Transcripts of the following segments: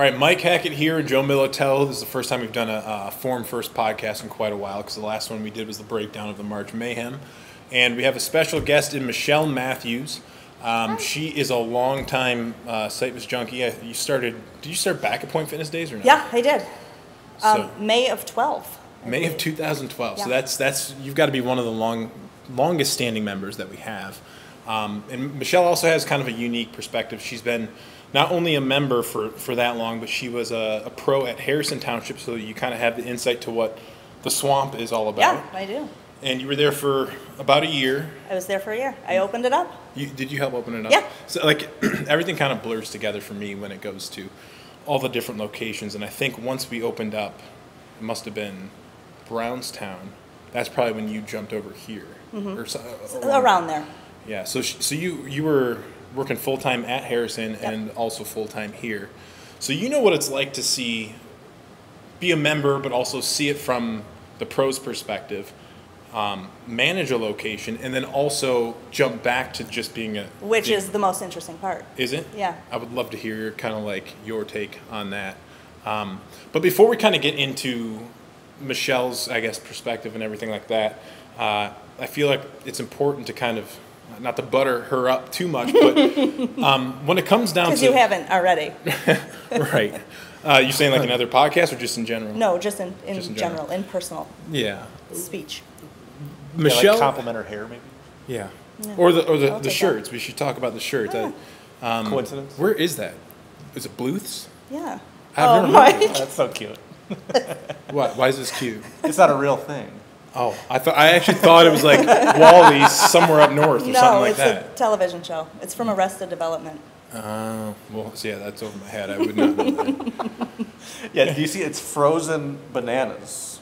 right, Mike Hackett here and Joe Militello. This is the first time we've done a Form First podcast in quite a while because the last one we did was the breakdown of the March Mayhem. And we have a special guest in Michelle Matthews. She is a long-time Cypress junkie. Did you start back at Point Fitness Days or not? Yeah, I did. May of 12. May of 2012. Yeah. So that's you've got to be one of the longest standing members that we have. And Michelle also has kind of a unique perspective. She's been not only a member for that long, but she was a pro at Harrison Township, so you kind of have the insight to what the swamp is all about. Yeah, I do. And you were there for about a year. I was there for a year. I opened it up. Did you help open it up? Yeah. So like everything kind of blurs together for me when it goes to all the different locations. And I think once we opened up, it must have been Brownstown. That's probably when you jumped over here. Mm-hmm. Or around there. Yeah. So you were working full time at Harrison Yep. and also full time here. So you know what it's like to be a member, but also see it from the pros' perspective. Manage a location, and then also jump back to just being Which is the most interesting part. Is it? Yeah. I would love to hear kind of like your take on that. But before we kind of get into Michelle's, I guess, perspective and everything like that, I feel like it's important to kind of, not to butter her up too much, but when it comes down to... Because you haven't already. Right. You saying like another podcast or just in general? No, just in general, in personal Yeah. speech. Michelle... Yeah, like compliment her hair, maybe? Yeah. Yeah. Or the take shirts. We should talk about the shirts. Yeah. Coincidence? Where is that? Is it Bluth's? Yeah. I've never heard Mike. Oh, that's so cute. Why is this cute? It's not a real thing. Oh, I actually thought it was like Wally's somewhere up north or something No, like it's that. a television show. It's from Arrested Development. Well, so yeah, that's over my head. I would not know that. Yeah, do you see it's frozen bananas?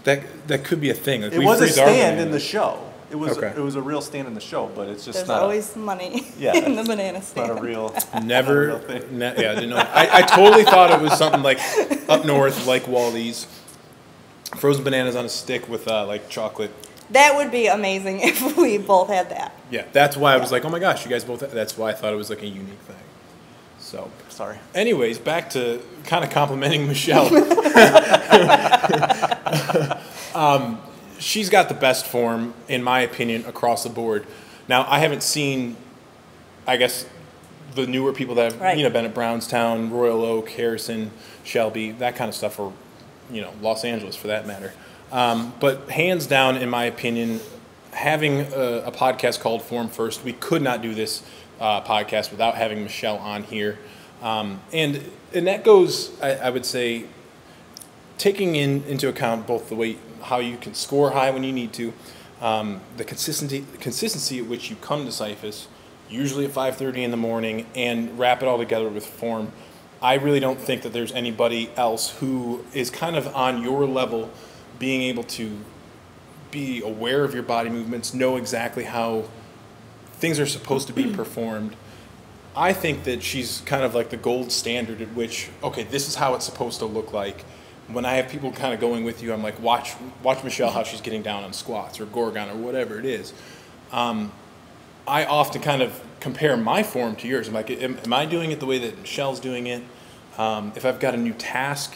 That could be a thing. Like, It we was a freeze our stand in bananas. the show. It was Okay. it was a real stand in the show, but it's just There's not always money Yeah, in the banana stand. not a real Never. not a real thing. Yeah, I didn't know. I totally thought it was something like up north, like Wally's. Frozen bananas on a stick with like chocolate. That would be amazing if we both had that. Yeah, that's why I was like, oh my gosh, you guys both. That's why I thought it was like a unique thing. So, Sorry. anyways, back to kind of complimenting Michelle. She's got the best form, in my opinion, across the board. Now, I haven't seen, I guess, the newer people that have Right. been at Brownstown, Royal Oak, Harrison, Shelby, that kind of stuff, or Los Angeles for that matter. But hands down, in my opinion, having a podcast called Form First, we could not do this podcast without having Michelle on here. And that goes, I would say, taking into account both the way how you can score high when you need to, the consistency at which you come to Cyphus, usually at 5:30 in the morning, and wrap it all together with form. I really don't think that there's anybody else who is kind of on your level, being able to be aware of your body movements, know exactly how things are supposed to be performed. I think that she's kind of like the gold standard at which, okay, this is how it's supposed to look like. When I have people kind of going with you, I'm like, watch Michelle how she's getting down on squats or Gorgon or whatever it is. I often kind of compare my form to yours. I'm like, am I doing it the way that Michelle's doing it? If I've got a new task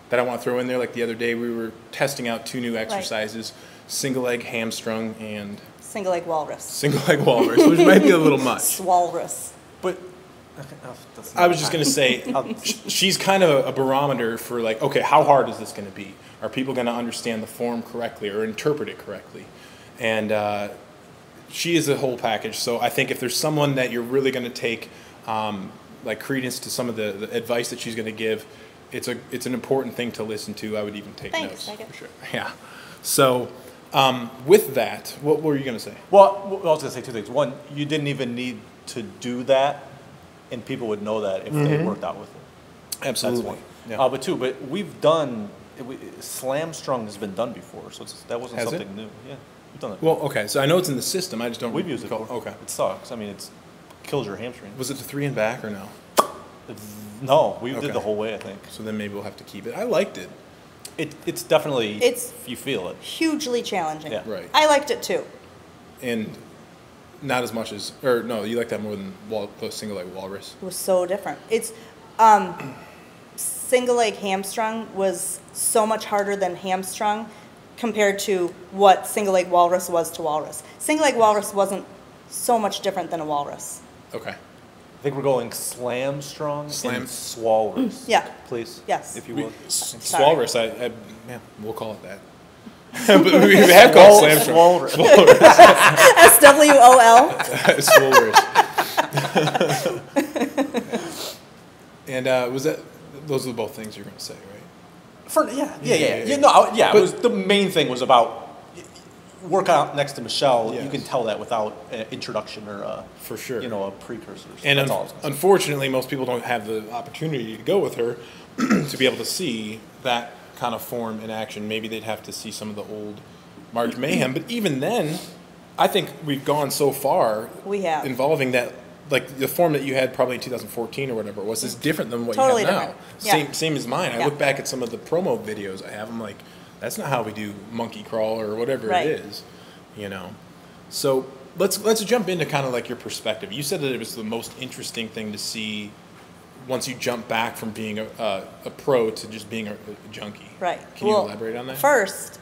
that I want to throw in there, like the other day we were testing out 2 new exercises, single leg hamstrung and Single leg walrus. single leg walrus, which might be a little much. Walrus. But I was just going to say, she's kind of a barometer for like, okay, how hard is this going to be? Are people going to understand the form correctly or interpret it correctly? And she is a whole package. So I think if there's someone that you're really going to take like credence to some of the advice that she's going to give, it's an important thing to listen to. I would even take Thanks, notes. Megan. For sure. Yeah. So with that, what were you going to say? Well, I was going to say 2 things. One, you didn't even need to do that, and people would know that if they worked out with it. Absolutely. That's one. Yeah. But 2, we've done, slam strung has been done before, so that wasn't Has it? something new. Yeah, we've done it. Well, okay. So I know it's in the system. I just don't. We've used it recall. before. Okay. It sucks. I mean, it kills your hamstring. Was it the 3 and back or no? No, we Okay. did the whole way, I think. So then maybe we'll have to keep it. I liked it. It's definitely, you feel it. Hugely challenging. Yeah. Right. I liked it too. And not as much as, or no, you like that more than the single leg walrus. It was so different. It's single leg hamstrung was so much harder than hamstrung compared to what single leg walrus was to walrus. Single leg walrus wasn't so much different than a walrus. Okay. I think we're going slam strong Slam. and swalrus. Yeah. Please. Yes. If you would. Swalrus, yeah, we'll call it that. But we have called slam strong. Swalrus. SWOL. Swalrus. And was that? Those are both things you're going to say, right? It was, the main thing was about work out next to Michelle. Yes. You can tell that without an introduction or For sure. a precursor. And That's all I was gonna say. unfortunately, most people don't have the opportunity to go with her to be able to see that kind of form in action. Maybe they'd have to see some of the old March Mayhem. But even then, I think we've gone so far We have. involving that, like the form that you had probably in 2014 or whatever was is different than what Totally you have now. different. Yeah. Same as mine. I Yeah. look back at some of the promo videos I have. I'm like, that's not how we do monkey crawl or whatever Right. it is, So let's jump into kind of like your perspective. You said that it was the most interesting thing to see once you jump back from being a pro to just being a junkie. Right. Can you elaborate on that? First,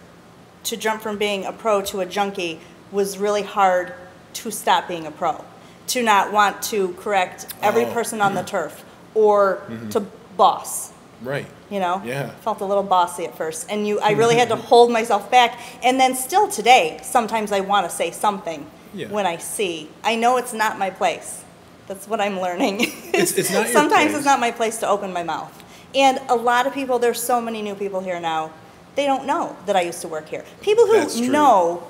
to jump from being a pro to a junkie was really hard to stop being a pro. To not want to correct every person on the turf or to boss. Right. Yeah. Felt a little bossy at first. And I really had to hold myself back. And then still today, sometimes I want to say something when I see. I know it's not my place. That's what I'm learning. It's not your Sometimes place. it's not my place to open my mouth. And a lot of people, there's so many new people here now, they don't know that I used to work here. People That's who true. know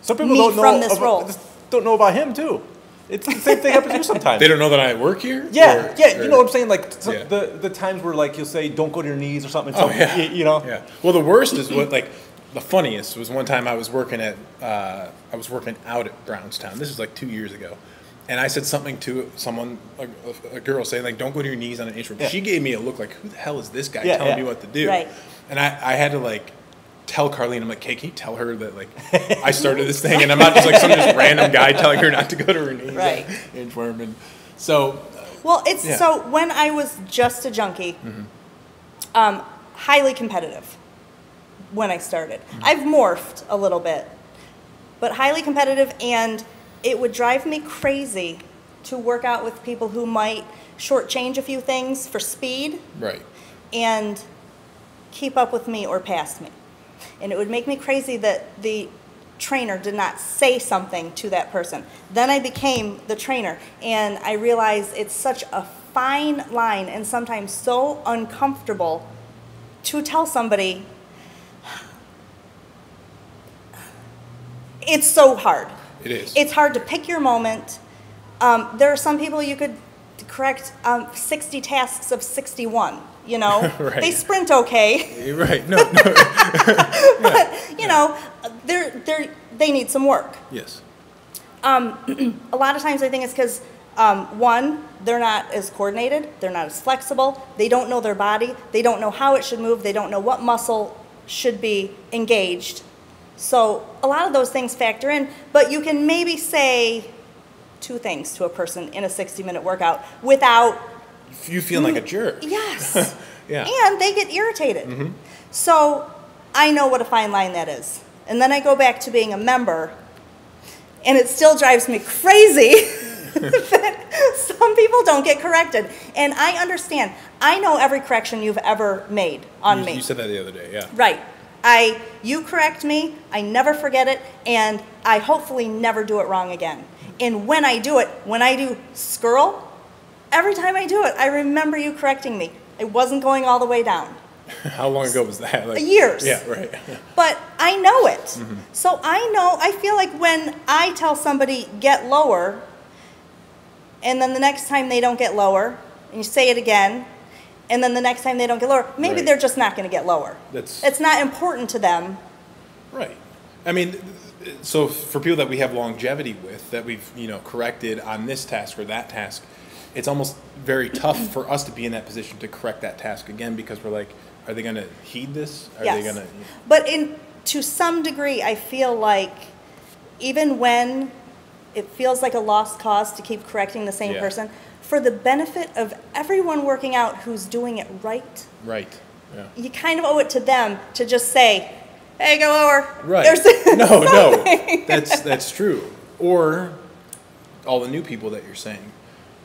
Some people me don't know from this about, role. don't know about him too. It's the same thing happens to you sometimes. They don't know that I work here? Yeah, Or- you know what I'm saying? Like Yeah. the times where like you'll say don't go to your knees or something. Oh, yeah. Yeah. Well, the worst is the funniest was one time I was working out at Brownstown. This was like 2 years ago. And I said something to someone, a girl, saying like, don't go to your knees on an instrument. Yeah. She gave me a look like, who the hell is this guy Yeah, telling yeah. me what to do? Right. And I had to like tell Carlene, I'm like, hey, can you tell her that like I started this thing and I'm not just like some just random guy telling her not to go to her knees Right. in form. And so, Well, it's Yeah. so when I was just a junkie, highly competitive when I started. I've morphed a little bit, but highly competitive, and it would drive me crazy to work out with people who might shortchange a few things for speed right. and keep up with me or pass me. And it would make me crazy that the trainer did not say something to that person. Then I became the trainer, and I realized it's such a fine line and sometimes so uncomfortable to tell somebody. It's so hard. It is. It's hard to pick your moment. There are some people you could correct 60 tasks of 61, Right. They sprint okay. You're right. No. But they need some work. Yes. A lot of times I think it's because one, they're not as coordinated, they're not as flexible, they don't know their body, they don't know how it should move, they don't know what muscle should be engaged. So a lot of those things factor in, but you can maybe say 2 things to a person in a 60-minute workout without. You feel like a jerk. Yes. Yeah. And they get irritated. So I know what a fine line that is. And then I go back to being a member, and it still drives me crazy that some people don't get corrected. And I understand. I know every correction you've ever made on me. You said that the other day, yeah. Right. You correct me, I never forget it, and I hopefully never do it wrong again. And when I do skirl, every time I do it, I remember you correcting me. It wasn't going all the way down. How long ago was that? Like, Years. Yeah, right. But I know it. So I feel like when I tell somebody, get lower, and then the next time they don't get lower, and you say it again, and then the next time they don't get lower, maybe Right. they're just not going to get lower. It's not important to them. Right. I mean, so for people that we have longevity with, that we've, corrected on this task or that task, it's almost very tough for us to be in that position to correct that task again, because we're like, are they going to heed this? Are they Yes. going to? But to some degree, I feel like even when it feels like a lost cause to keep correcting the same Yeah. person, for the benefit of everyone working out who's doing it right. Right. Yeah. You kind of owe it to them to just say, hey, go lower. Right. No, that's true. Or all the new people that you're saying.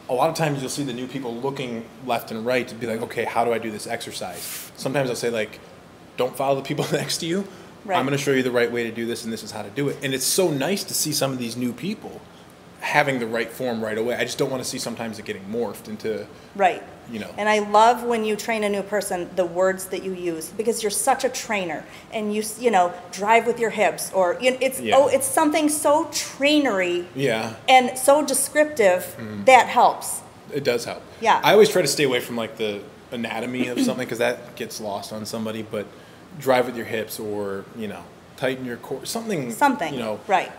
A lot of times you'll see the new people looking left and right to be like, okay, how do I do this exercise? Sometimes I'll say like, don't follow the people next to you. Right. I'm going to show you the right way to do this, and this is how to do it. And it's so nice to see some of these new people having the right form right away. I just don't want to see sometimes it getting morphed into, right. You know. And I love when you train a new person, the words that you use, because you're such a trainer, and you know, drive with your hips, or it's something so trainery, and so descriptive that helps. It does help. Yeah. I always try to stay away from like the anatomy of something because that gets lost on somebody, but drive with your hips, or tighten your core, something, right,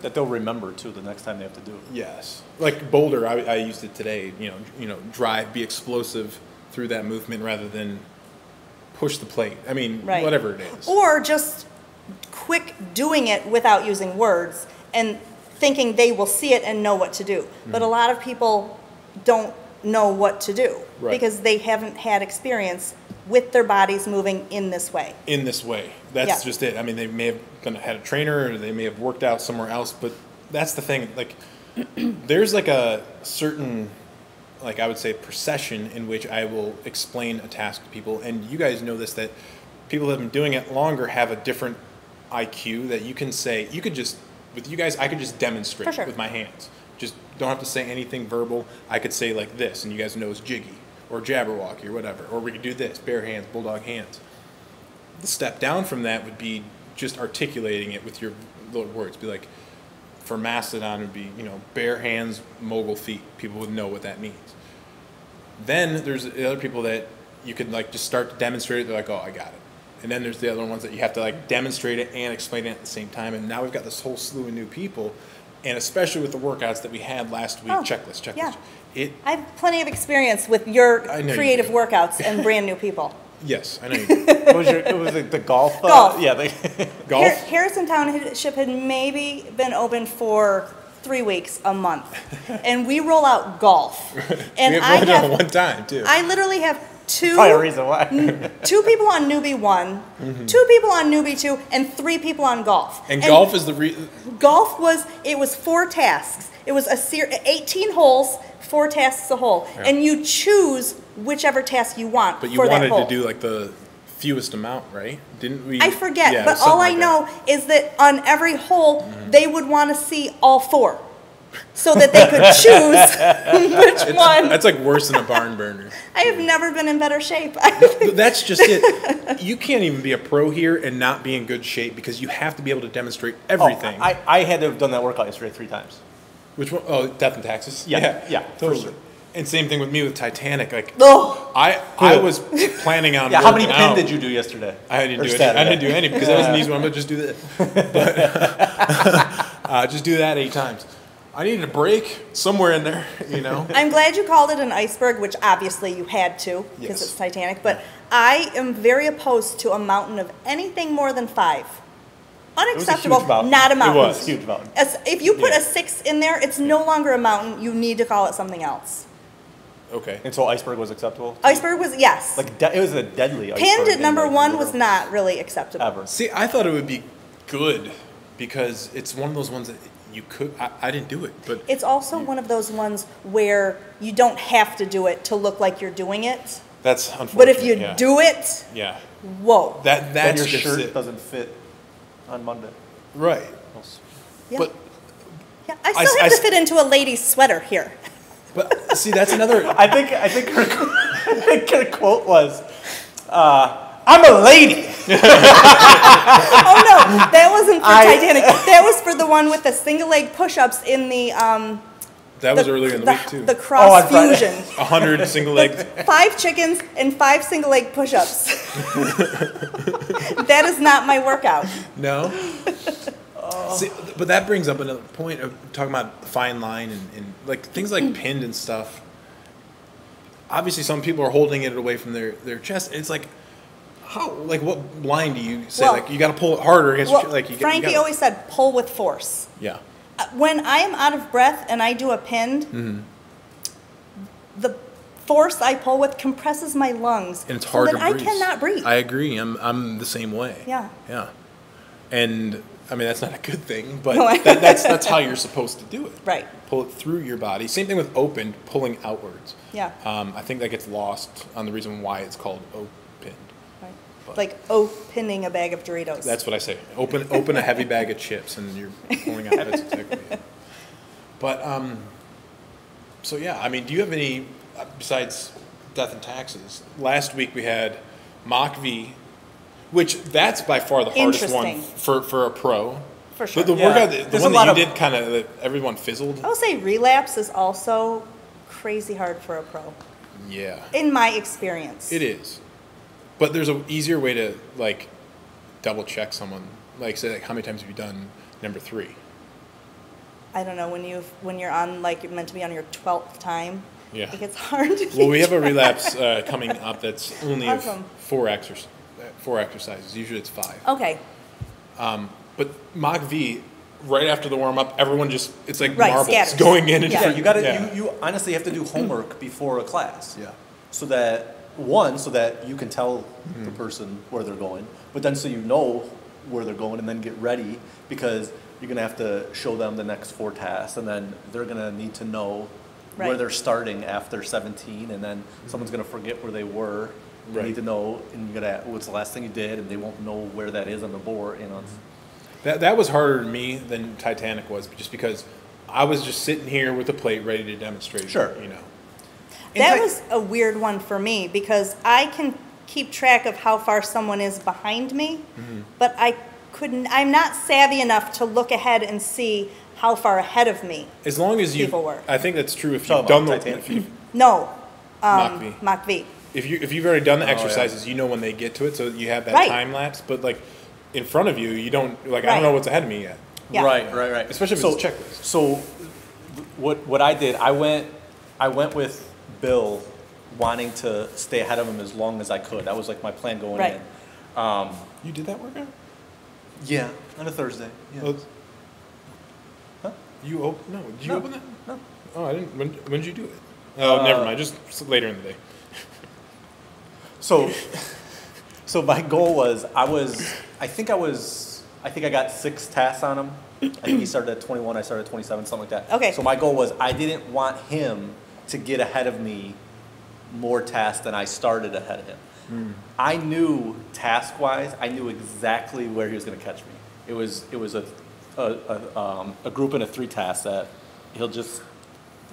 that they'll remember too the next time they have to do it. Yes, like boulder, I used it today. Drive, be explosive through that movement rather than push the plate. I mean, whatever it is, or just quick doing it without using words and thinking they will see it and know what to do. But a lot of people don't know what to do because they haven't had experience with their bodies moving in this way. In this way. That's just it. I mean, they may have had a trainer, or they may have worked out somewhere else, but that's the thing. Like, there's like a certain, like I would say, procession in which I will explain a task to people. And you guys know this, that people that have been doing it longer have a different IQ that you can say, with you guys, I could just demonstrate with my hands. Just don't have to say anything verbal. I could say like this, and you guys know it's jiggy, or Jabberwocky, or whatever. Or we could do this, bare hands, bulldog hands. The step down from that would be just articulating it with your words. Be like, for Mastodon, it would be, bare hands, mogul feet. People would know what that means. Then there's the other people that you could like just start to demonstrate it. They're like, oh, I got it. And then there's the other ones that you have to like demonstrate it and explain it at the same time. And now we've got this whole slew of new people. And especially with the workouts that we had last week, checklist. Yeah. I have plenty of experience with your creative workouts and brand new people. Yes, I know you do. It was the golf? Golf. Golf? Harrison Township had maybe been open for 3 weeks, a month. And we roll out golf. And we have done it one time, too. I literally have probably a reason why. 2 people on newbie 1, 2 people on newbie 2, and 3 people on golf. And golf is golf was 4 tasks. It was 18 holes, 4 tasks a hole, and you choose whichever task you want. But you wanted to do like the fewest amount, right? Didn't we? I forget, but all I know is that on every hole they would want to see all 4. So that they could choose which one. That's like worse than a barn burner. I have never been in better shape. That's just it. You can't even be a pro here and not be in good shape because you have to be able to demonstrate everything. I had to have done that workout yesterday 3 times. Which one? Oh, Death and Taxes? Yeah, totally. Sure. And same thing with me with Titanic. Like, I was planning on how many pin did you do yesterday? I didn't do any. I didn't do any because that was an easy one. But just do that. But, just do that 8 times. I needed a break somewhere in there, I'm glad you called it an iceberg, which obviously you had to because it's Titanic. But I am very opposed to a mountain of anything more than 5. Unacceptable, not a mountain. It was a huge mountain. If you put a 6 in there, it's no longer a mountain. You need to call it something else. Okay. And so iceberg was acceptable? Iceberg was, yes. Like it was a deadly iceberg. Pinned at number 1 was not really acceptable. Ever. See, I thought it would be good because it's one of those ones that you could. I didn't do it, but it's also one of those ones where you don't have to do it to look like you're doing it. That's unfortunate. But if you do it, whoa. That's your just shirt it. Doesn't fit on Monday. Right. Yeah. But I still have to fit into a lady's sweater here. But see, that's another. I think her quote was, "I'm a lady." Oh no, that wasn't for Titanic. That was for the one with the single leg push-ups in the. That was earlier in the week too. The cross fusion. 100 single legs. 5 chickens and 5 single leg push-ups. That is not my workout. No. See, but that brings up another point of talking about fine line and like things like pinned and stuff. Obviously, some people are holding it away from their chest. It's like, how? Like, what line do you say? Like, you got to pull it harder against your like. Frankie always said, pull with force. Yeah. When I am out of breath and I do a pinned, the force I pull with compresses my lungs. And it's hard so to that breathe. I cannot breathe. I agree. I'm the same way. Yeah. Yeah. And I mean, that's not a good thing, but No, that's how you're supposed to do it. Right. Pull it through your body. Same thing with open, pulling outwards. Yeah. I think that gets lost on the reason why it's called open. Right. But- Like opening a bag of Doritos. That's what I say. Open a heavy bag of chips and you're pulling out. That's exactly it. But so yeah, I mean, do you have any besides death and taxes? Last week we had Mach V, which that's by far the hardest one Interesting. for a pro. For sure. The Yeah. workout, the There's one a lot that you of- did, kind of that everyone fizzled. I will say Relapse is also crazy hard for a pro, Yeah, in my experience. it is. But there's an easier way to like double check someone. Like say, like how many times have you done number 3? I don't know, when you're on, like, you're meant to be on your 12th time. Yeah. It gets hard to Well, we have a relapse coming up that's only Awesome. of 4 exercises. Usually it's 5. Okay. But Mach V, right after the warm up, everyone just it's like Right, marbles scatters. going in. And Yeah. Yeah, different- you got to. yeah. You honestly have to do homework before a class. Yeah. So that so that you can tell the person where they're going, but then so you know where they're going, and then get ready because you're gonna have to show them the next 4 tasks, and then they're gonna need to know where Right. they're starting after 17, and then someone's gonna forget where they were. You Right. need to know, and you gotta what's the last thing you did, and they won't know where that is on the board. You know. That was harder to me than Titanic was, just because I was just sitting here with a plate ready to demonstrate. Sure. You know. That was a weird one for me because I can keep track of how far someone is behind me, but I'm not savvy enough to look ahead and see how far ahead of me. As long as you, People were. I think that's true if Talking you've done about the, Titanic? if, you, No, Mach V. Mach V. If you've already done the yeah. exercises, you know when they get to it, so you have that Right. time lapse. But like in front of you, you don't like. I Right. don't know what's ahead of me yet. Yeah. Right. Especially if it's a checklist. So, what I did, I went with Bill, wanting to stay ahead of him as long as I could. That was like my plan going Right. in. You did that workout? Yeah, on a Thursday. Yeah. Well, Huh? You open? No. Did you No. open that? No. Oh, I didn't. When did you do it? Oh, never mind. Just later in the day. So my goal was I think I got 6 tasks on him. I think he started at 21, I started at 27, something like that. Okay. So my goal was I didn't want him to get ahead of me more tasks than I started ahead of him. I knew task-wise, I knew exactly where he was going to catch me. It was a group in a 3 tasks that he'll just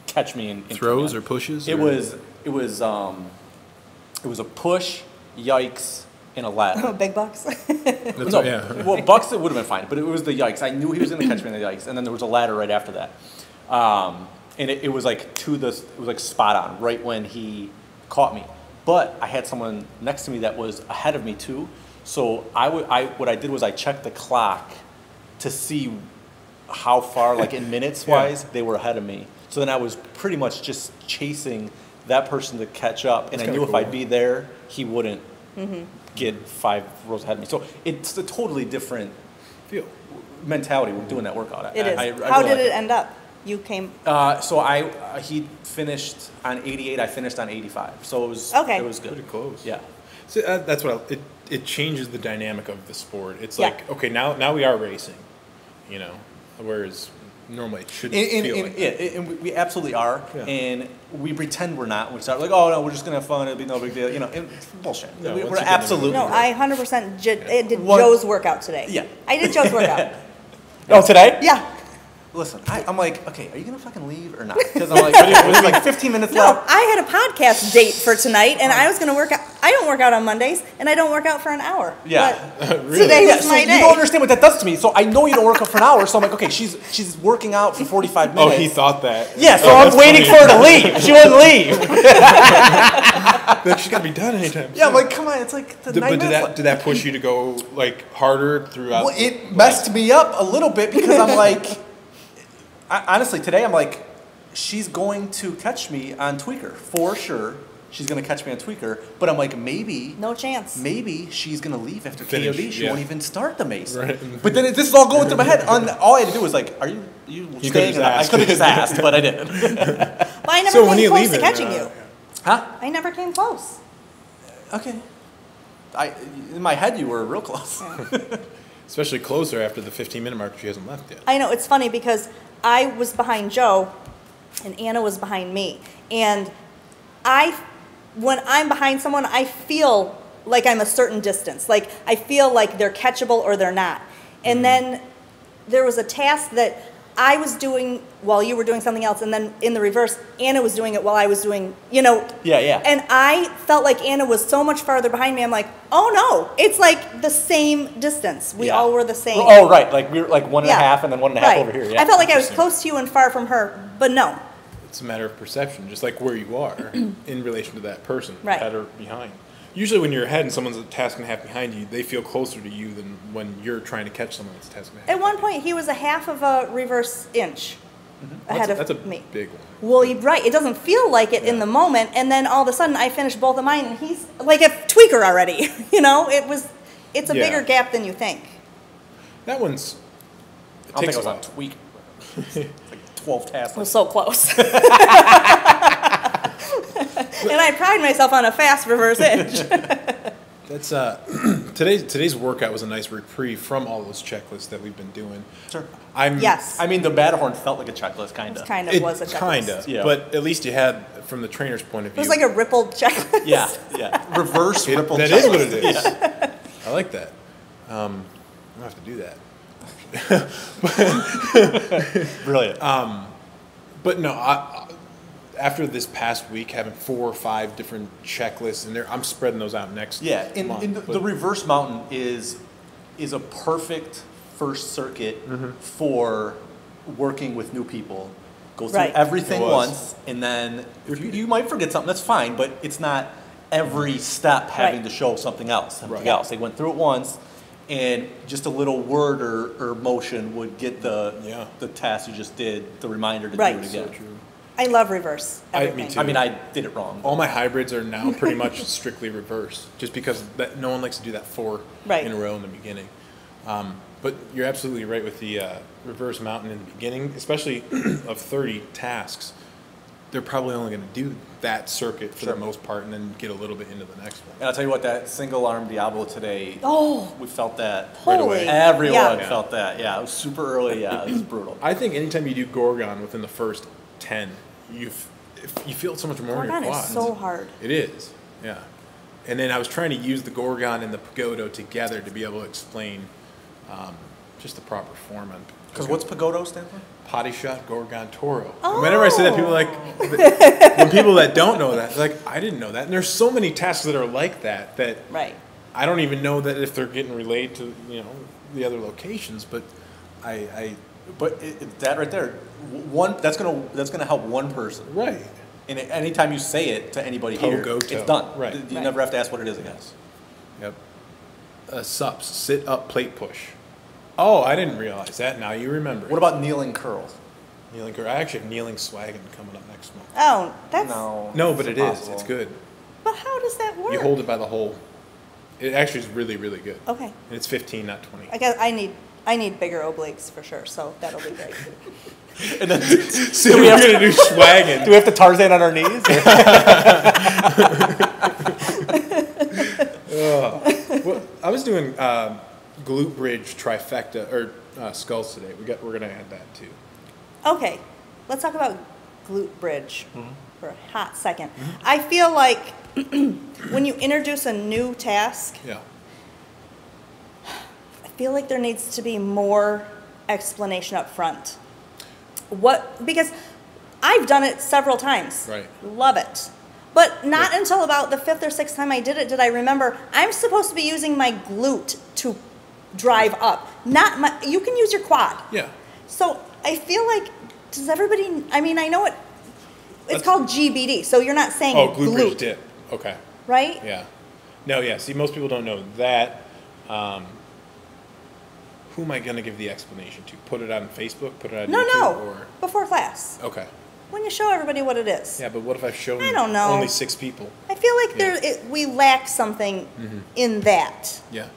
catch me in Throws command. or pushes? It was a push, yikes, and a lat. Big bucks. That's No, yeah. well, Bucks it would have been fine, but it was the yikes. I knew he was going to catch me in the yikes, and then there was a ladder right after that, and it was like it was like spot on right when he caught me. But I had someone next to me that was ahead of me too, so what I did was I checked the clock to see how far, like in minutes wise, they were ahead of me. So then I was pretty much just chasing that person to catch up, and I knew if I'd be there, he wouldn't get 5 rows ahead of me. So it's a totally different Feel. mentality when doing that workout. It is. I How really did it like end up? You came. So he finished on 88. I finished on 85. So it was Okay. It was good. Pretty close. Yeah. So that's what it changes the dynamic of the sport. It's Yeah. like, okay, now we are racing, you know, whereas normally it shouldn't feel like that. And we absolutely are, Yeah. and we pretend we're not. We start like, oh no, we're just gonna have fun. It'll be no big deal. You know, it's bullshit. No, once We're you get in absolutely No, I 100% did What? Joe's workout today. Yeah. I did Joe's workout. Oh, today? Yeah. Listen, I'm like, okay, are you gonna fucking leave or not? Because I'm like, it was like 15 minutes No, left. I had a podcast date for tonight, and I was going to work out. I don't work out on Mondays, and I don't work out for an hour. Yeah. But Really? today Yeah, was so my you day. don't understand what that does to me. So I know you don't work out for an hour. So I'm like, okay, she's working out for 45 Oh, minutes. he thought that. Yeah, so Oh, I'm that's waiting funny. for her to leave. She wouldn't leave. Like, she's got to be done anytime. Yeah, I'm like, come on, it's like the 9 But minutes left. did that push you to go like harder throughout? Well, it messed me up a little bit because I'm like, honestly, today I'm like, she's going to catch me on Tweaker for sure. She's going to catch me on Tweaker, but I'm like, maybe No chance. Maybe she's going to leave after Finish, KOD. She yeah. won't even start the mace. Right. But then this is all going through my head. All I had to do was like, are you could've staying just or not? I asked. could have just asked, but I didn't. But I never So when came you close leave to it, catching yeah, you. yeah. Huh? I never came close. Okay. In my head, you were real close. Yeah. Especially closer after the 15-minute mark. She hasn't left yet. I know, it's funny because I was behind Joe and Anna was behind me. And when I'm behind someone, I feel like I'm a certain distance. Like, I feel like they're catchable or they're not. And then there was a task that I was doing while you were doing something else, and then in the reverse, Anna was doing it while I was doing, Yeah. And I felt like Anna was so much farther behind me. I'm like, oh no, it's like the same distance. We all were the same. Oh, right. Like we were like 1.5 and then 1.5 over here. Yeah. I felt like I was close to you and far from her, but no. It's a matter of perception, just like where you are in relation to that person, Right. ahead or behind. Usually when you're ahead and someone's a task and a half behind you, they feel closer to you than when you're trying to catch someone that's a task and a half. At one point, he was a half of a reverse inch ahead That's a of me. big one. Well, you're right. It doesn't feel like it in the moment, and then all of a sudden, I finished both of mine, and he's like a tweaker already. It's a bigger gap than you think. That one's. I don't think I was on tweak. It's like 12 tasks. It was so close. And I pride myself on a fast reverse inch. That's today's workout was a nice reprieve from all those checklists that we've been doing. Sure. Yes. I mean, the Matterhorn felt like a checklist, kind of. Kind of was a checklist. Kinda, Yeah. but at least you had, from the trainer's point of It view. was like a rippled checklist. Yeah. Reverse ripple That checklist. is what it is. I like that. I'm gonna have to do that. Brilliant. But no, after this past week, having 4 or 5 different checklists, and I'm spreading those out next month. And the reverse mountain is a perfect first circuit for working with new people. Go through Right. everything It was. once, and then if you might forget something, that's fine, but it's not every step having Right. to show something else. Right. Else. They went through it once, and just a little word or motion would get the task you just did, the reminder to Right. do it again. So true. I love reverse. Me Everything. too. I mean, I did it wrong. All my hybrids are now pretty much strictly reverse, just because no one likes to do that 4 Right. in a row in the beginning. But you're absolutely right with the reverse mountain in the beginning, especially of 30 tasks. They're probably only going to do that circuit for the most part, and then get a little bit into the next one. And I'll tell you what, that single arm Diablo today, Oh, we felt that. Right holy. away. Everyone Yeah. felt that. Yeah, it was super early. Yeah, it was brutal. I think anytime you do Gorgon within the first 10, you feel it so much more in Gorgon your is quads. so hard. It is, yeah. And then I was trying to use the Gorgon and the Pagodo together to be able to explain just the proper form on. Because what's Pagodo stand for? Potty shot Gorgon Toro. And whenever I say that, people are like, Oh. when people that don't know that, they're like, I didn't know that. And there's so many tasks that are like that Right. I don't even know that if they're getting relayed to the other locations. But That right there, that's gonna help one person. right. And anytime you say it to anybody here, Pogo-to. it's done. Right. You Right. never have to ask what it is again. Yep. Sups, sit up, plate push. Oh, I didn't realize that. Now you remember. What about kneeling curls? Kneeling curl? I actually have kneeling swagging coming up next month. Oh, that's. No, but it's it is. impossible. It's good. But how does that work? You hold it by the hole. It actually is really, really good. Okay. And it's 15, not 20. I guess I need bigger obliques for sure, so that'll be great. And then, So we're going to do swagging. do we have to Tarzan on our knees? Well, I was doing glute bridge trifecta or skulls today. We're going to add that too. Okay, let's talk about glute bridge for a hot second. I feel like when you introduce a new task, Yeah. I feel like there needs to be more explanation up front. Because I've done it several times. Right. Love it. But not until about the 5th or 6th time I did it did I remember I'm supposed to be using my glute to drive up. You can use your quad. Yeah. So I feel like, does everybody, I mean, I know it's called GBD, so you're not saying Oh, glute bridge dip. Okay. right? Yeah. No, yeah. See, most people don't know that. Who am I going to give the explanation to? Put it on Facebook? Put it on YouTube? No, before class. Okay. When you show everybody what it is. Yeah, but what if I've shown I don't know. only 6 people? I feel like we lack something in that. Yeah.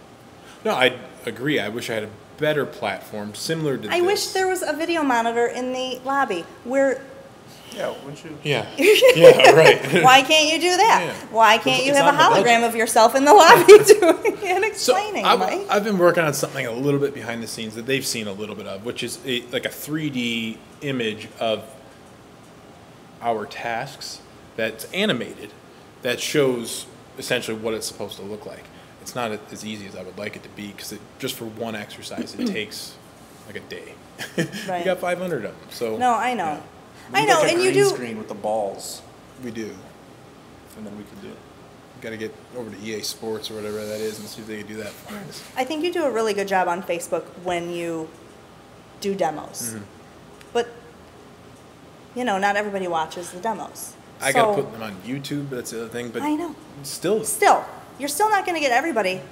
No, I agree. I wish I had a better platform similar to this. I wish there was a video monitor in the lobby where Yeah, wouldn't you? Yeah. Yeah, right. Why can't you do that? Yeah. Why can't you It's have a on the hologram budget. of yourself in the lobby doing and explaining, Mike? I've been working on something a little bit behind the scenes that they've seen a little bit of, which is like a 3D image of our tasks that's animated, that shows essentially what it's supposed to look like. It's not as easy as I would like it to be, because just for one exercise, it takes like a day. Right. You got 500 of them, so. No, I know. yeah, I know, Like a and you green do. screen with the balls, we do. and then we could do it. Got to get over to EA Sports or whatever that is and see if they can do that for us. I think you do a really good job on Facebook when you do demos. Mm-hmm. But, not everybody watches the demos. I got to put them on YouTube, that's the other thing, but I know. still. Still, you're still not going to get everybody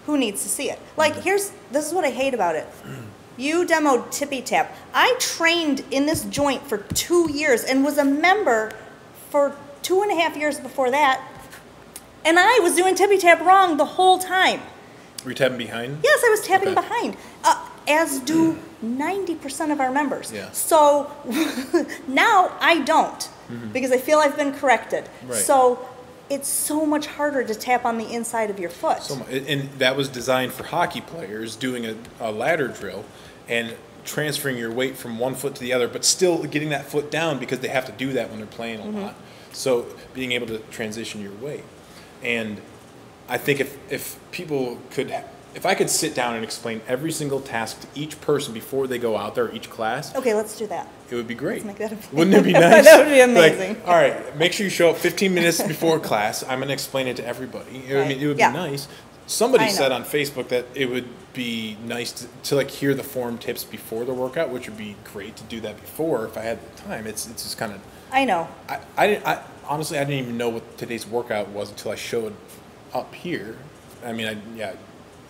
who needs to see it. Like, this is what I hate about it. You demoed Tippy Tap. I trained in this joint for 2 years and was a member for 2.5 years before that. And I was doing Tippy Tap wrong the whole time. Were you tapping behind? Yes, I was tapping Okay. behind, as do 90% of our members. Yeah. So now I don't, because I feel I've been corrected. Right. So it's so much harder to tap on the inside of your foot. And that was designed for hockey players doing a ladder drill and transferring your weight from one foot to the other, but still getting that foot down, because they have to do that when they're playing a lot. So being able to transition your weight. And I think if people could, if I could sit down and explain every single task to each person before they go out there, each class, Okay, let's do that. it would be great. Let's make that a- Wouldn't it be nice? That would be amazing. Like, all right, make sure you show up 15 minutes before class. I'm going to explain it to everybody. You know what I mean? It would Yeah. be nice. Somebody I know. said on Facebook that it would be nice to like hear the form tips before the workout, which would be great to do that before if I had the time. It's just kind of, I know. honestly, I didn't even know what today's workout was until I showed up here. I mean, I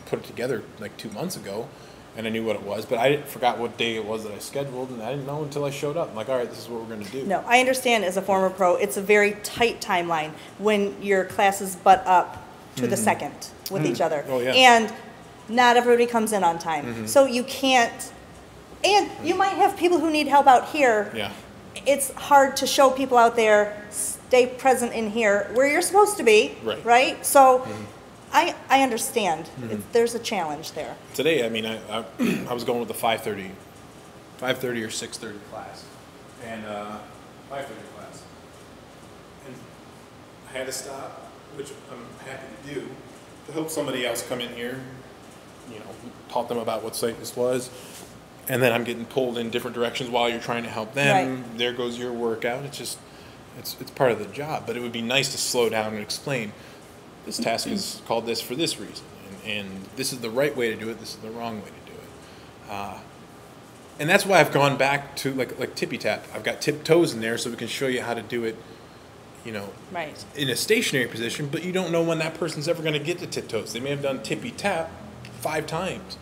put it together like 2 months ago, and I knew what it was, but I forgot what day it was that I scheduled, and I didn't know until I showed up. I'm like, all right, this is what we're going to do. No, I understand as a former pro, it's a very tight timeline when your classes butt up to the second with each other. Oh, yeah. And not everybody comes in on time. So you can't, and you might have people who need help out here. Yeah. It's hard to show people out there, stay present in here where you're supposed to be. Right. So I understand. There's a challenge there. Today, I mean, I was going with the 5:30 or 6:30 class, and 5:30 class, and I had to stop, which I'm happy to do, to help somebody else come in here, taught them about what Cyclist was, and then I'm getting pulled in different directions while you're trying to help them. Right. There goes your workout. It's just, it's part of the job, but it would be nice to slow down and explain, this task is called this for this reason, and this is the right way to do it, this is the wrong way to do it. And that's why I've gone back to like Tippy Tap. I've got tiptoes in there so we can show you how to do it, Right. in a stationary position, but you don't know when that person's ever going to get to tiptoes. They may have done Tippy Tap 5 times.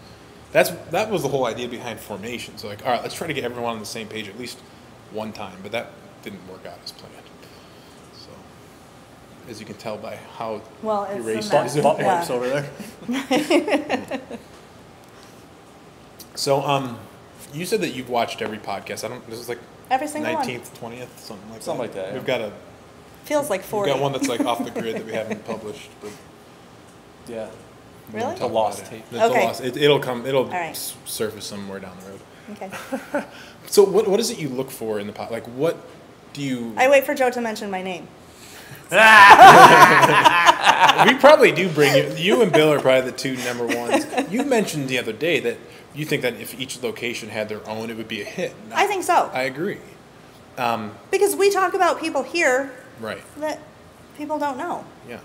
That was the whole idea behind formation. So like, all right, let's try to get everyone on the same page at least one time, but that didn't work out as planned. So, as you can tell by how Well, it's a erased mess. it is. Butt Yeah. wipes over there. So, you said that you've watched every podcast. This is like Every single 19th, 20th, something Something like that, yeah. We've got one. Feels like 40. we've got one that's like off the grid that we haven't published. But Yeah. we won't Really? talk The lost about it. tape. It's Okay. the lost. It'll come. It'll right. surface somewhere down the road. Okay. So, what is it you look for in the pod? Like, what do you? I wait for Joe to mention my name. We probably do bring you. You and Bill are probably the two number ones. You mentioned the other day that you think that if each location had their own, it would be a hit. I think so. I agree. Because we talk about people here Right. that people don't know. Yeah.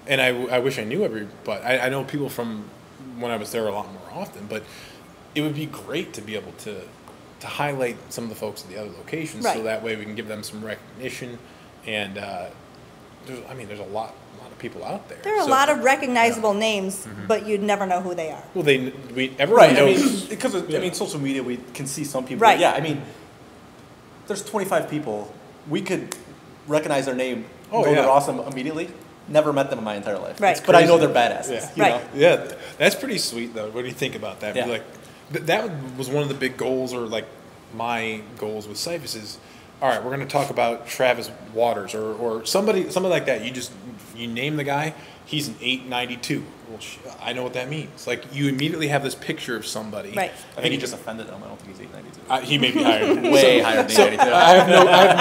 And I wish I knew but I know people from when I was there a lot more often, but it would be great to be able to highlight some of the folks at the other locations, so Right. that way we can give them some recognition. And there's a lot of people out there. There are a So- lot of recognizable names, but you'd never know who they are. Well, everybody Right. I knows. mean, because social media, we can see some people. Right. Yeah. I mean, there's 25 people. We could recognize their name. Oh, know yeah. they're awesome immediately. Never met them in my entire life. Right. But I know crazy. they're badasses. Yeah. You Right. know? Yeah, that's pretty sweet though. What do you think about that? Yeah. Like, that was one of the big goals, or like my goals with Cyphus is all right, we're going to talk about Travis Waters or somebody like that. You name the guy, he's an 892. Well, I know what that means. Like, you immediately have this picture of somebody. Right. I think he just offended him. I don't think he's 892. He may be higher. Way higher than 892. I have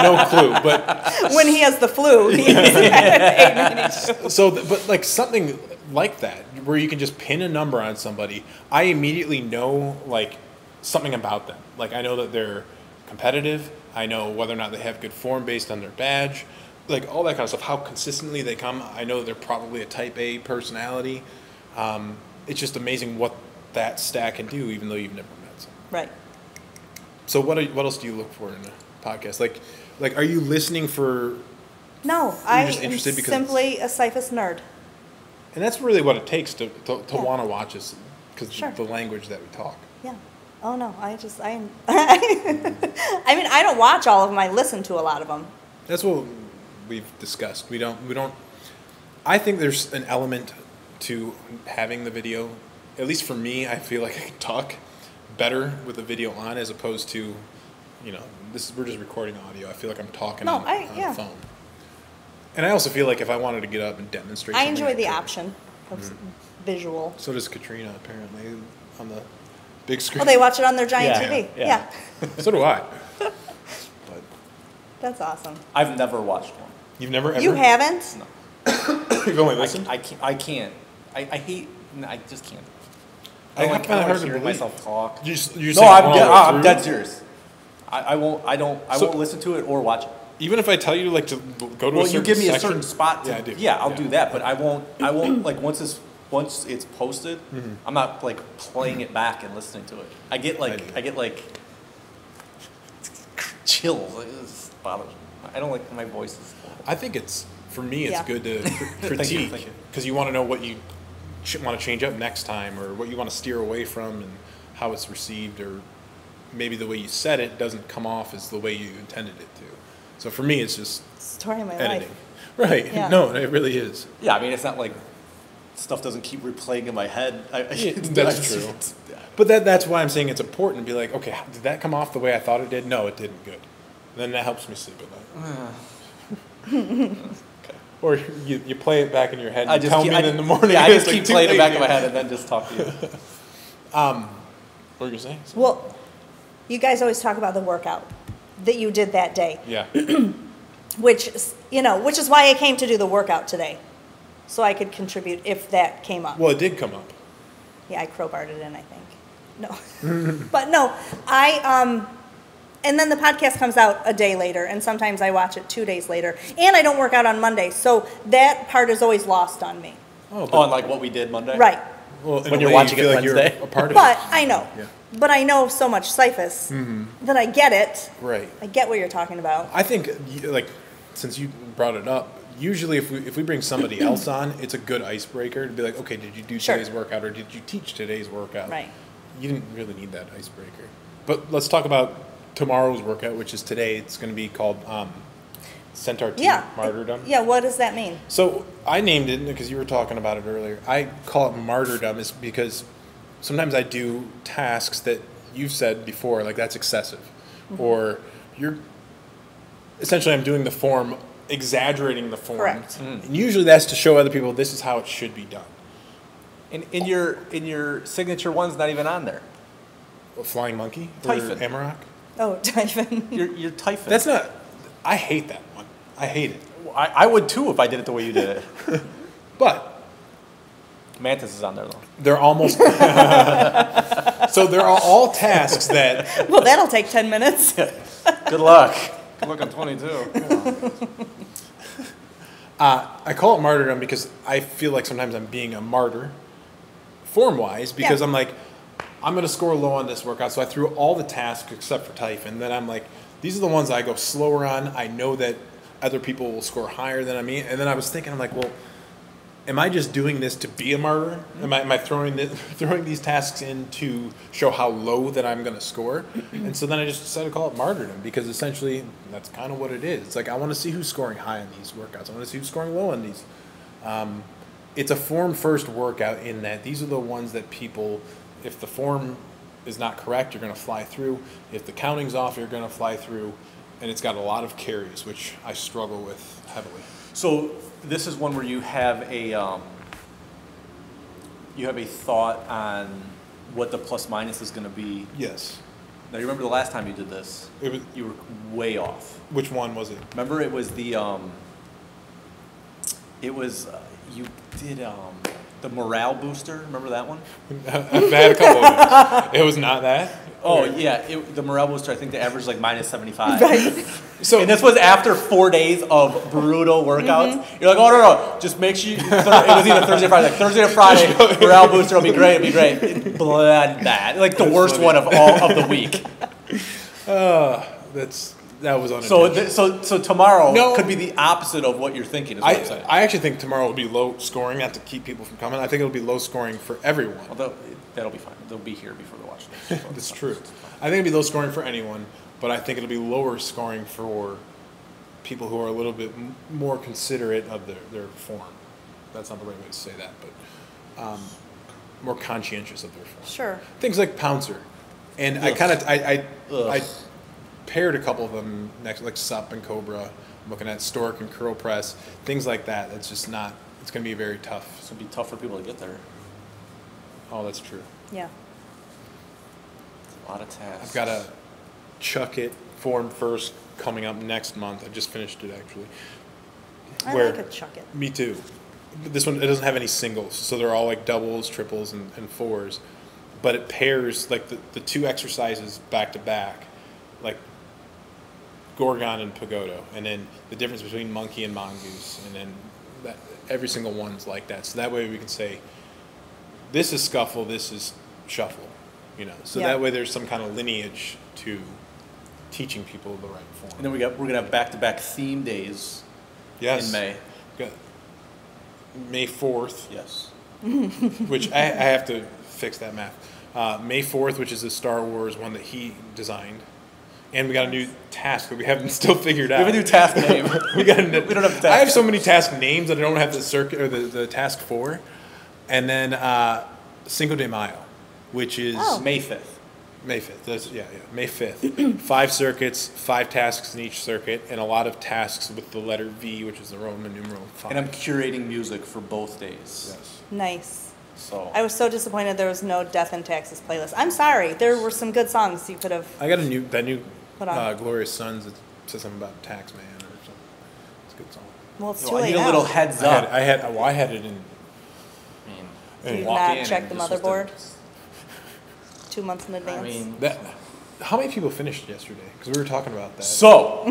no clue, but When he has the flu, he's 892. but like something like that, where you can just pin a number on somebody, I immediately know like something about them. Like, I know that they're competitive. I know whether or not they have good form based on their badge, like all that kind of stuff. How consistently they come. I know they're probably a Type A personality. It's just amazing what that stat can do, even though you've never met someone. Right. So what else do you look for in a podcast? Like, are you listening for? No, I just am interested because simply a Cyphus nerd. And that's really what it takes to want to watch us, because Sure. the language that we talk. Yeah. Oh no, I mean, I don't watch all of them. I listen to a lot of them. That's what we've discussed. We don't. I think there's an element to having the video. At least for me, I feel like I can talk better with the video on as opposed to, we're just recording audio. I feel like I'm talking on the phone. And I also feel like if I wanted to get up and demonstrate, I something, enjoy the could. option of visual. So does Katrina, apparently, on the big screen. Oh, they watch it on their giant Yeah, TV. yeah. So do I. But That's awesome. I've never watched one. you've never ever. You haven't? No. You've only listened. I can't. I hate. I just can't. I I don't find it hard to hearing believe. myself talk. You're No, saying I'm through? dead serious. I won't. I So- won't listen to it or watch it. Even if I tell you to go to a Well, certain you give me a section, certain spot. To, Yeah, I do. Yeah, I'll do that. But I won't. Like once it's posted, Mm-hmm. I'm not like playing it back and listening to it. I get like do. I get like chills. Like, this bothers me. I don't like my voice is. I think for me, it's Yeah. good to Thank critique you. because you want to know what you want to change up next time, or what you want to steer away from, and how it's received, or maybe the way you said it doesn't come off as the way you intended it to. So for me, it's just Story of my editing. life. Right? Yeah. No, it really is. Yeah, I mean it's not like stuff doesn't keep replaying in my head. That's true. But that's why I'm saying it's important to be like, okay, did that come off the way I thought it did? No, it didn't. Good. And then that helps me sleep at night. Or you play it back in your head and tell me in the morning. Yeah, I it's just like keep too playing it late, back in dude. my head and then just talk to you. What were you saying? Well, you guys always talk about the workout that you did that day, Yeah. which is why I came to do the workout today, so I could contribute if that came up. Well, it did come up. Yeah, I crowbarred it in, I think. No. But no, and then the podcast comes out a day later, and sometimes I watch it 2 days later, and I don't work out on Monday, so that part is always lost on me. Oh, On like what we did Monday. Right. well, in when a you're way, watching you feel it like you're Wednesday. a part of But it. I know. Yeah. But I know so much Cyphus that I get it. Right. I get what you're talking about. I think, like, since you brought it up, usually if we bring somebody else on, it's a good icebreaker to be like, okay, did you do Sure. today's workout, or did you teach today's workout? Right. You didn't really need that icebreaker. But let's talk about tomorrow's workout, which is today. It's going to be called Centaur T Yeah. Martyrdom. Yeah, what does that mean? So I named it because you were talking about it earlier. I call it martyrdom is because sometimes I do tasks that you've said before, like that's excessive. Or essentially I'm doing the form, exaggerating the form. Correct. And usually that's to show other people this is how it should be done. And in your signature one's not even on there. A flying monkey? Typhon. Or Amarok? Oh, Typhon. You're Typhon. That's not, I hate that one. I hate it. I would too if I did it the way you did it. But Mantis is on there though. they're almost, so they're all tasks that, Well, that'll take 10 minutes. Good luck. Good luck on 22. I call it martyrdom because I feel like sometimes I'm being a martyr, form-wise, because Yeah. I'm like, I'm going to score low on this workout, so I threw all the tasks except for Typhon. Then I'm like, these are the ones I go slower on. I know that other people will score higher than me. And then I was thinking, I'm like, well, am I just doing this to be a martyr? Am I throwing these tasks in to show how low that I'm going to score? And so then I just decided to call it martyrdom because essentially that's kind of what it is. It's like I want to see who's scoring high on these workouts. I want to see who's scoring low on these. It's a form-first workout in that these are the ones that people, if the form is not correct, you're going to fly through. If the counting's off, you're going to fly through. and it's got a lot of carries, which I struggle with heavily. So this is one where you have a thought on what the plus minus is going to be. Yes. Now you remember the last time you did this? You were way off. Which one was it? Remember it was the you did the morale booster. Remember that one? I've had a couple of those. It was not that. Oh yeah, the morale booster. I think the average is like minus 75. Right. So And this was after 4 days of brutal workouts. You're like, oh no, just make sure. It was either Thursday or Friday. Like Thursday or Friday, morale booster will be great. It'll be great. Blood bad. Like the worst one of all of the week. That was unintentional. So tomorrow could be the opposite of what you're thinking. Is what I'm saying. I actually think tomorrow will be low scoring, not to keep people from coming. I think it'll be low scoring for everyone. Although that'll be fine. They'll be here before they watch this. So That's true. I think it'll be low scoring for anyone, but I think it'll be lower scoring for people who are a little bit more considerate of their form. That's not the right way to say that, but more conscientious of their form. Sure. Things like Pouncer. And I paired a couple of them next, like Sup and Cobra. I'm looking at Stork and Curl Press, things like that. It's just not, it's going to be very tough. It's going to be tough for people to get there. Oh, that's true. Yeah. A lot of tasks. I've got a Chuck It Form First coming up next month. I just finished it, actually. I like a Chuck It. Me too. But this one, it doesn't have any singles, so they're all like doubles, triples, and fours. But it pairs like the two exercises back to back, like Gorgon and Pagoda, and then the difference between Monkey and Mongoose, and then that every single one's like that. So that way we can say, this is Scuffle, this is Shuffle, you know. So that way there's some kind of lineage to teaching people the right form. And then we're gonna have back-to-back theme days. Yes. In May. Got May 4th. Yes. Which I have to fix that math. May 4th, which is the Star Wars one that he designed. And we got a new task that we haven't still figured out. We have a new task name. we don't have the task. I have so many task names that I don't have the circuit or the task for. And then Cinco de Mayo, which is May 5th. May 5th. That's, May 5th. 5 circuits, 5 tasks in each circuit, and a lot of tasks with the letter V, which is the Roman numeral 5. And I'm curating music for both days. Yes. Nice. So I was so disappointed there was no Death and Taxes playlist. I'm sorry. There were some good songs you could have. I got that new put on. Glorious Sons that says something about Taxman or something. It's a good song. Well, it's too I late need a now. little heads up. I had it in. Do you walk not in check and the this was motherboard 2 months in advance? I mean, How many people finished yesterday? Because we were talking about that. so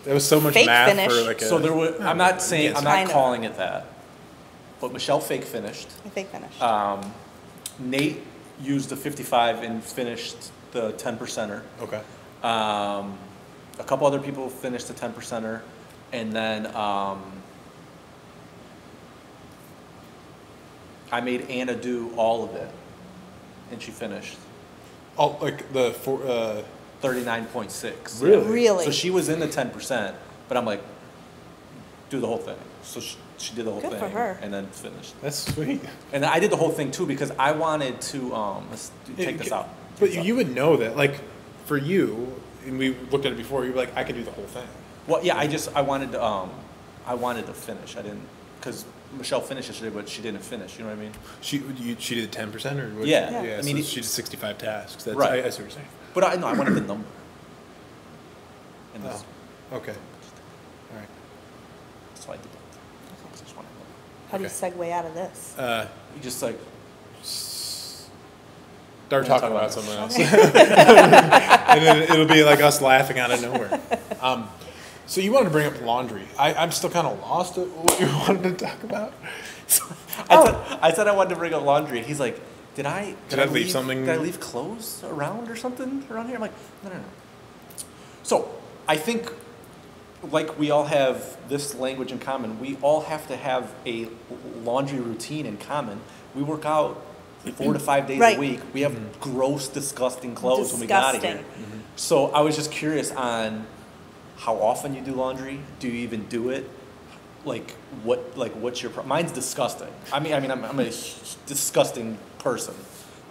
There was so much Fake math finish. for like a. so there was. I'm not saying. Yes. I'm not Kind of. calling it that. But Michelle fake finished. I fake finished. Nate used the 55 and finished the 10%er. Okay. A couple other people finished the 10%er, and then I made Anna do all of it, and she finished Oh, like the 39.6. Really? Really? So she was in the 10%, but I'm like, do the whole thing. So she did the whole Good thing, for her. and then finished. That's sweet. And I did the whole thing too because I wanted to take this out. But you would know that, like, for you, and we looked at it before. You'd be like, I could do the whole thing. Well, yeah, I wanted to finish. I didn't because Michelle finished yesterday, but she didn't finish. You know what I mean? She did 10% or what? Yeah. Yeah. I I mean, mean, she did 65 tasks. That's, Right. I see what you're saying. But I wanted the number. And this, Okay. All right. so I did that. I just wanted How do you segue out of this? you just like Start We'll talking talk about about someone else. And then it'll be like us laughing out of nowhere. So you wanted to bring up laundry. I'm still kind of lost at what you wanted to talk about. I said I wanted to bring up laundry. He's like, did I leave something? Did I leave clothes around or something around here? I'm like, no. So I think, like we all have this language in common, we all have to have a laundry routine in common. We work out 4 to 5 days Right. a week. We have gross, disgusting clothes when we got out of here. Disgusting. So I was just curious on how often you do laundry. Do you even do it? What's your mine's disgusting. I'm a disgusting person.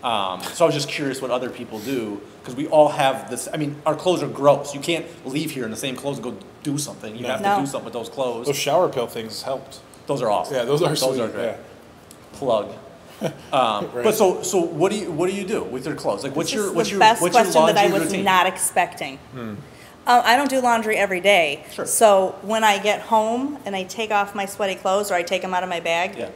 So I was just curious what other people do, because we all have this. I mean, our clothes are gross. You can't leave here in the same clothes and go do something. You have to do something with those clothes. Those shower pill things helped. Those are awesome. Yeah, those are great. Yeah. Plug. Right. But so what do you do with your clothes? Like what's your best question that I was routine? not expecting. I don't do laundry every day. Sure. So when I get home and I take off my sweaty clothes or I take them out of my bag. Yeah.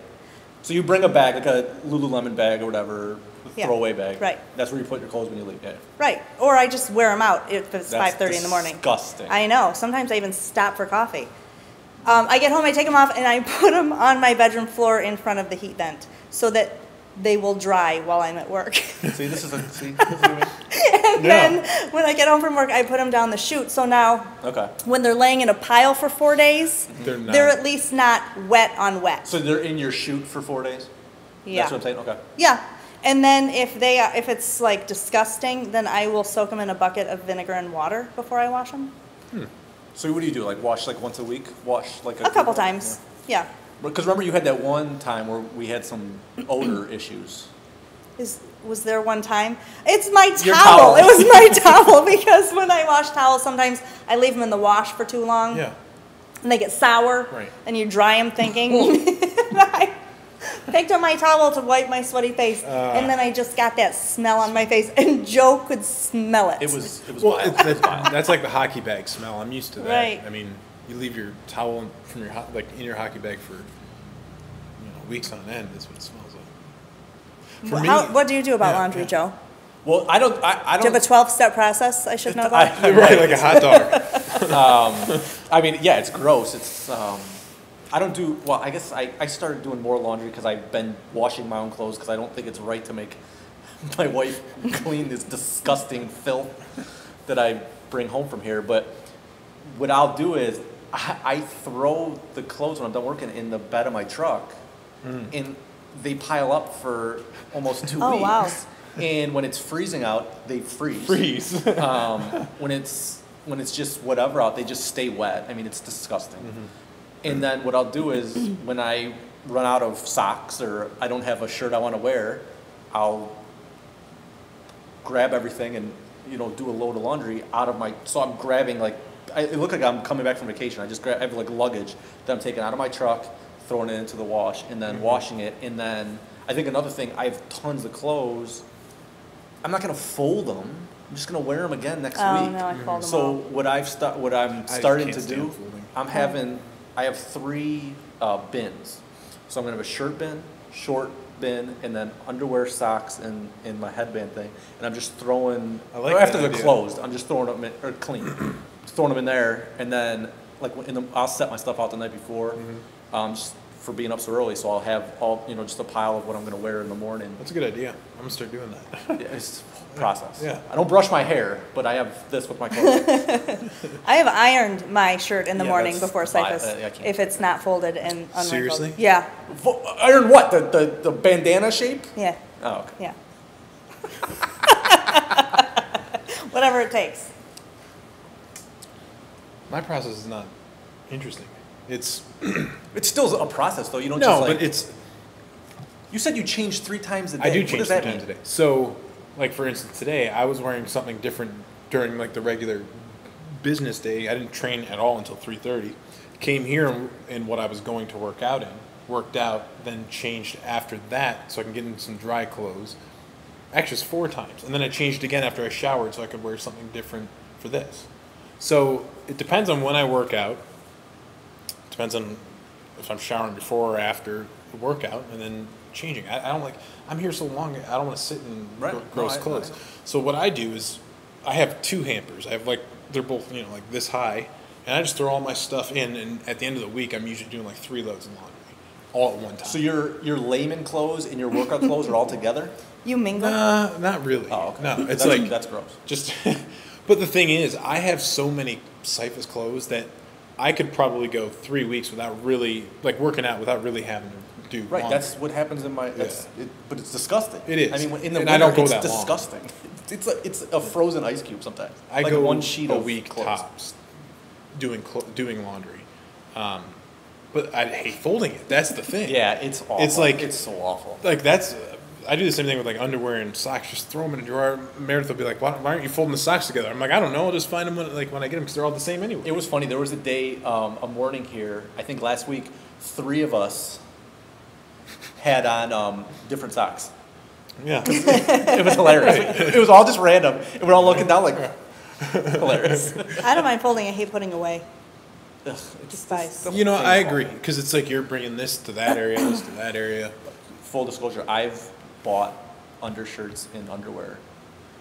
So you bring a bag, like a Lululemon bag or whatever, throwaway bag. Right. That's where you put your clothes when you leave. Yeah. Right. Or I just wear them out if it's 5:30 in the morning. Disgusting. I know. Sometimes I even stop for coffee. I get home, I take them off, and I put them on my bedroom floor in front of the heat vent so that they will dry while I'm at work. See, this is what And then when I get home from work, I put them down the chute. So now, when they're laying in a pile for 4 days, they're at least not wet on wet. So they're in your chute for 4 days? Yeah. That's what I'm saying? Okay. Yeah. And then if it's like disgusting, then I will soak them in a bucket of vinegar and water before I wash them. So what do you do? Like wash like once a week? Wash like a couple times. Yeah. Because remember you had that one time where we had some odor issues. Was there one time? It's my Your towel. towel. It was my towel because when I wash towels, sometimes I leave them in the wash for too long. Yeah. And they get sour. Right. And you dry them thinking. And I picked up my towel to wipe my sweaty face, and then I just got that smell on my face, and Joe could smell it. It was Well, wild. that's like the hockey bag smell. I'm used to that. Right. I mean, you leave your towel from your in your hockey bag for weeks on end. That's what it smells like. For me, what do you do about laundry, Joe? Well, I don't. Do you have a 12-step process I should know about? You're right, like a hot dog. I mean, yeah, it's gross. It's. I don't do well. I guess I started doing more laundry because I've been washing my own clothes because I don't think it's right to make my wife clean this disgusting filth that I bring home from here. But what I'll do is I throw the clothes when I'm done working in the bed of my truck, and they pile up for almost 2 weeks. Oh, wow. And when it's freezing out, they freeze. When it's just whatever out, they just stay wet. I mean, it's disgusting. And then what I'll do is when I run out of socks or I don't have a shirt I want to wear, I'll grab everything and do a load of laundry out of my. So I'm grabbing it looks like I'm coming back from vacation. I have like luggage that I'm taking out of my truck, throwing it into the wash, and then washing it. And then I think another thing, I have tons of clothes. I'm not going to fold them. I'm just going to wear them again next week. Oh no, I fold them So all. what I'm starting to do, folding. I have 3 bins. So I'm going to have a shirt bin, short bin, and then underwear, socks, and my headband thing. And I'm just throwing, after they're closed, I'm just throwing them in, or clean, just throwing them in there. And then I'll set my stuff out the night before, just for being up so early. So I'll have just a pile of what I'm going to wear in the morning. That's a good idea. I'm going to start doing that. Yeah, it's a process. Yeah. I don't brush my hair, but I have this with my clothes. I have ironed my shirt in the morning that's before cycles I can't. if it's not folded and unwrinkled. Seriously? Yeah. Iron what? The bandana shape? Yeah. Oh, okay. Yeah. Whatever it takes. My process is not interesting. It's still a process, though. You don't no, just but it's. You said you change 3 times a day. I do What change does 3 that times mean? a day. So, like for instance, today I was wearing something different during the regular business day. I didn't train at all until 3:30. Came here in what I was going to work out in. Worked out, then changed after that so I can get in some dry clothes. Actually, it's 4 times, and then I changed again after I showered so I could wear something different for this. So it depends on when I work out. Depends on if I'm showering before or after the workout, and then changing. I don't like. I'm here so long. I don't want to sit in gross clothes. So what I do is, I have 2 hampers. I have they're both like this high, and I just throw all my stuff in. And at the end of the week, I'm usually doing 3 loads of laundry, all at one time. So your layman clothes and your workout clothes are all together? You mingle? Not really. Oh, okay. No, it's that's gross. Just. But the thing is, I have so many Cyphus clothes that I could probably go 3 weeks without really working out without really having to do Right, laundry. that's what happens in my. But it's disgusting. It is. I mean, in the And winter, I don't go it's that long. disgusting. It's a frozen ice cube sometimes. I like go one sheet a of week clothes. tops doing laundry, but I hate folding it. That's the thing. Yeah, it's awful. It's it's so awful. that's I do the same thing with like underwear and socks. Just throw them in a drawer. Meredith will be like, why aren't you folding the socks together? I'm like, I don't know. I'll just find them when I get them because they're all the same anyway. It was funny. There was a day, a morning here, I think last week, 3 of us had on different socks. Yeah. It was hilarious. It was all just random. And we're all looking down like, hilarious. I don't mind folding. I hate putting away. Ugh, Despise. You know, I agree because it's like you're bringing this to that area, this to that area. Full disclosure, I've bought undershirts and underwear.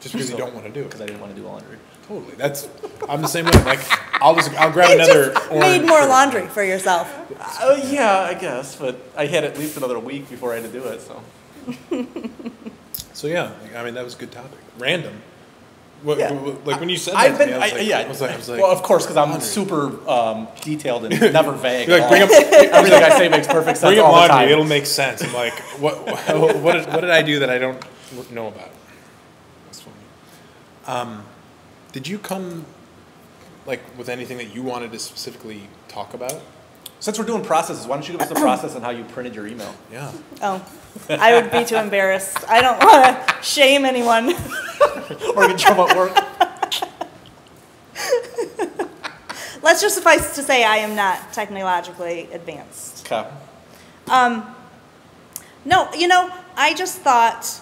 Just because you don't want to do it. Because I didn't want to do laundry. Totally. I'm the same way. Like, I'll grab You another just orange made more shirt. laundry for yourself. Yeah, I guess. But I had at least another week before I had to do it, so. So, yeah. I mean, that was a good topic. Random. Yeah. Like, when you said that to me, I was like, well, of course, because I'm super detailed and never vague. You're like, bring up Everything I say makes perfect sense bring up all the laundry. time. It'll make sense. I'm like, what did I do that I don't know about? That's funny. Did you come like with anything that you wanted to specifically talk about? Since we're doing processes, why don't you give us the process on how you printed your email? Yeah. Oh, I would be too embarrassed. I don't want to shame anyone. Or get in trouble at work. Let's just suffice to say I am not technologically advanced. Okay. No, I just thought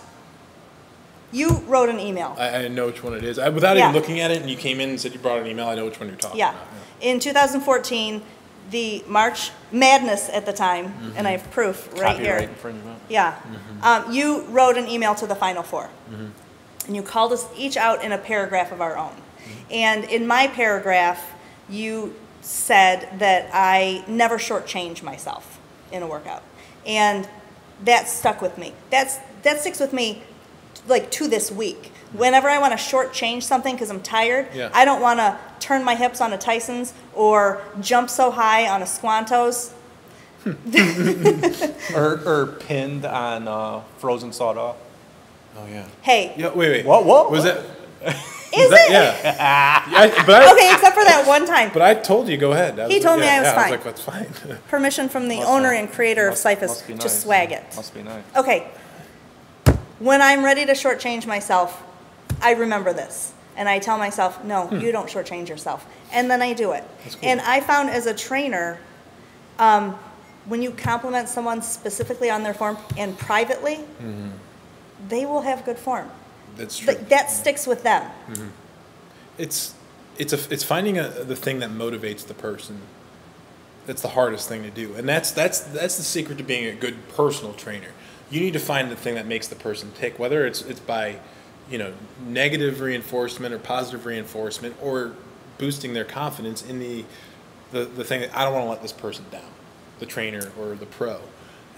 you wrote an email. I know which one it is. Without even looking at it, and you came in and said you brought an email, I know which one you're talking about. In 2014, the March Madness at the time, and I have proof right here. Copyright infringement. Yeah. You wrote an email to the Final Four. And you called us each out in a paragraph of our own. And in my paragraph, you said that I never shortchange myself in a workout. And that stuck with me. That sticks with me like to this week. Whenever I want to shortchange something because I'm tired, I don't want to turn my hips on a Tyson's or jump so high on a Squantos. or pinned on frozen sawdust. Oh yeah. Hey. Yeah. Wait. What? Was that? Is it? Yeah. Okay, except for that one time. But I told you, go ahead. He told me I was fine. I was like, that's fine. Permission from the owner and creator of Cyphus to swag it. Must be nice. Okay. When I'm ready to shortchange myself, I remember this. And I tell myself, no, you don't shortchange yourself. And then I do it. That's cool. And I found as a trainer, when you compliment someone specifically on their form and privately, they will have good form. That's true. That sticks with them. It's finding the thing that motivates the person. That's the hardest thing to do, and that's the secret to being a good personal trainer. You need to find the thing that makes the person tick, whether it's by, negative reinforcement or positive reinforcement, or boosting their confidence in the thing that I don't want to let this person down, the trainer or the pro.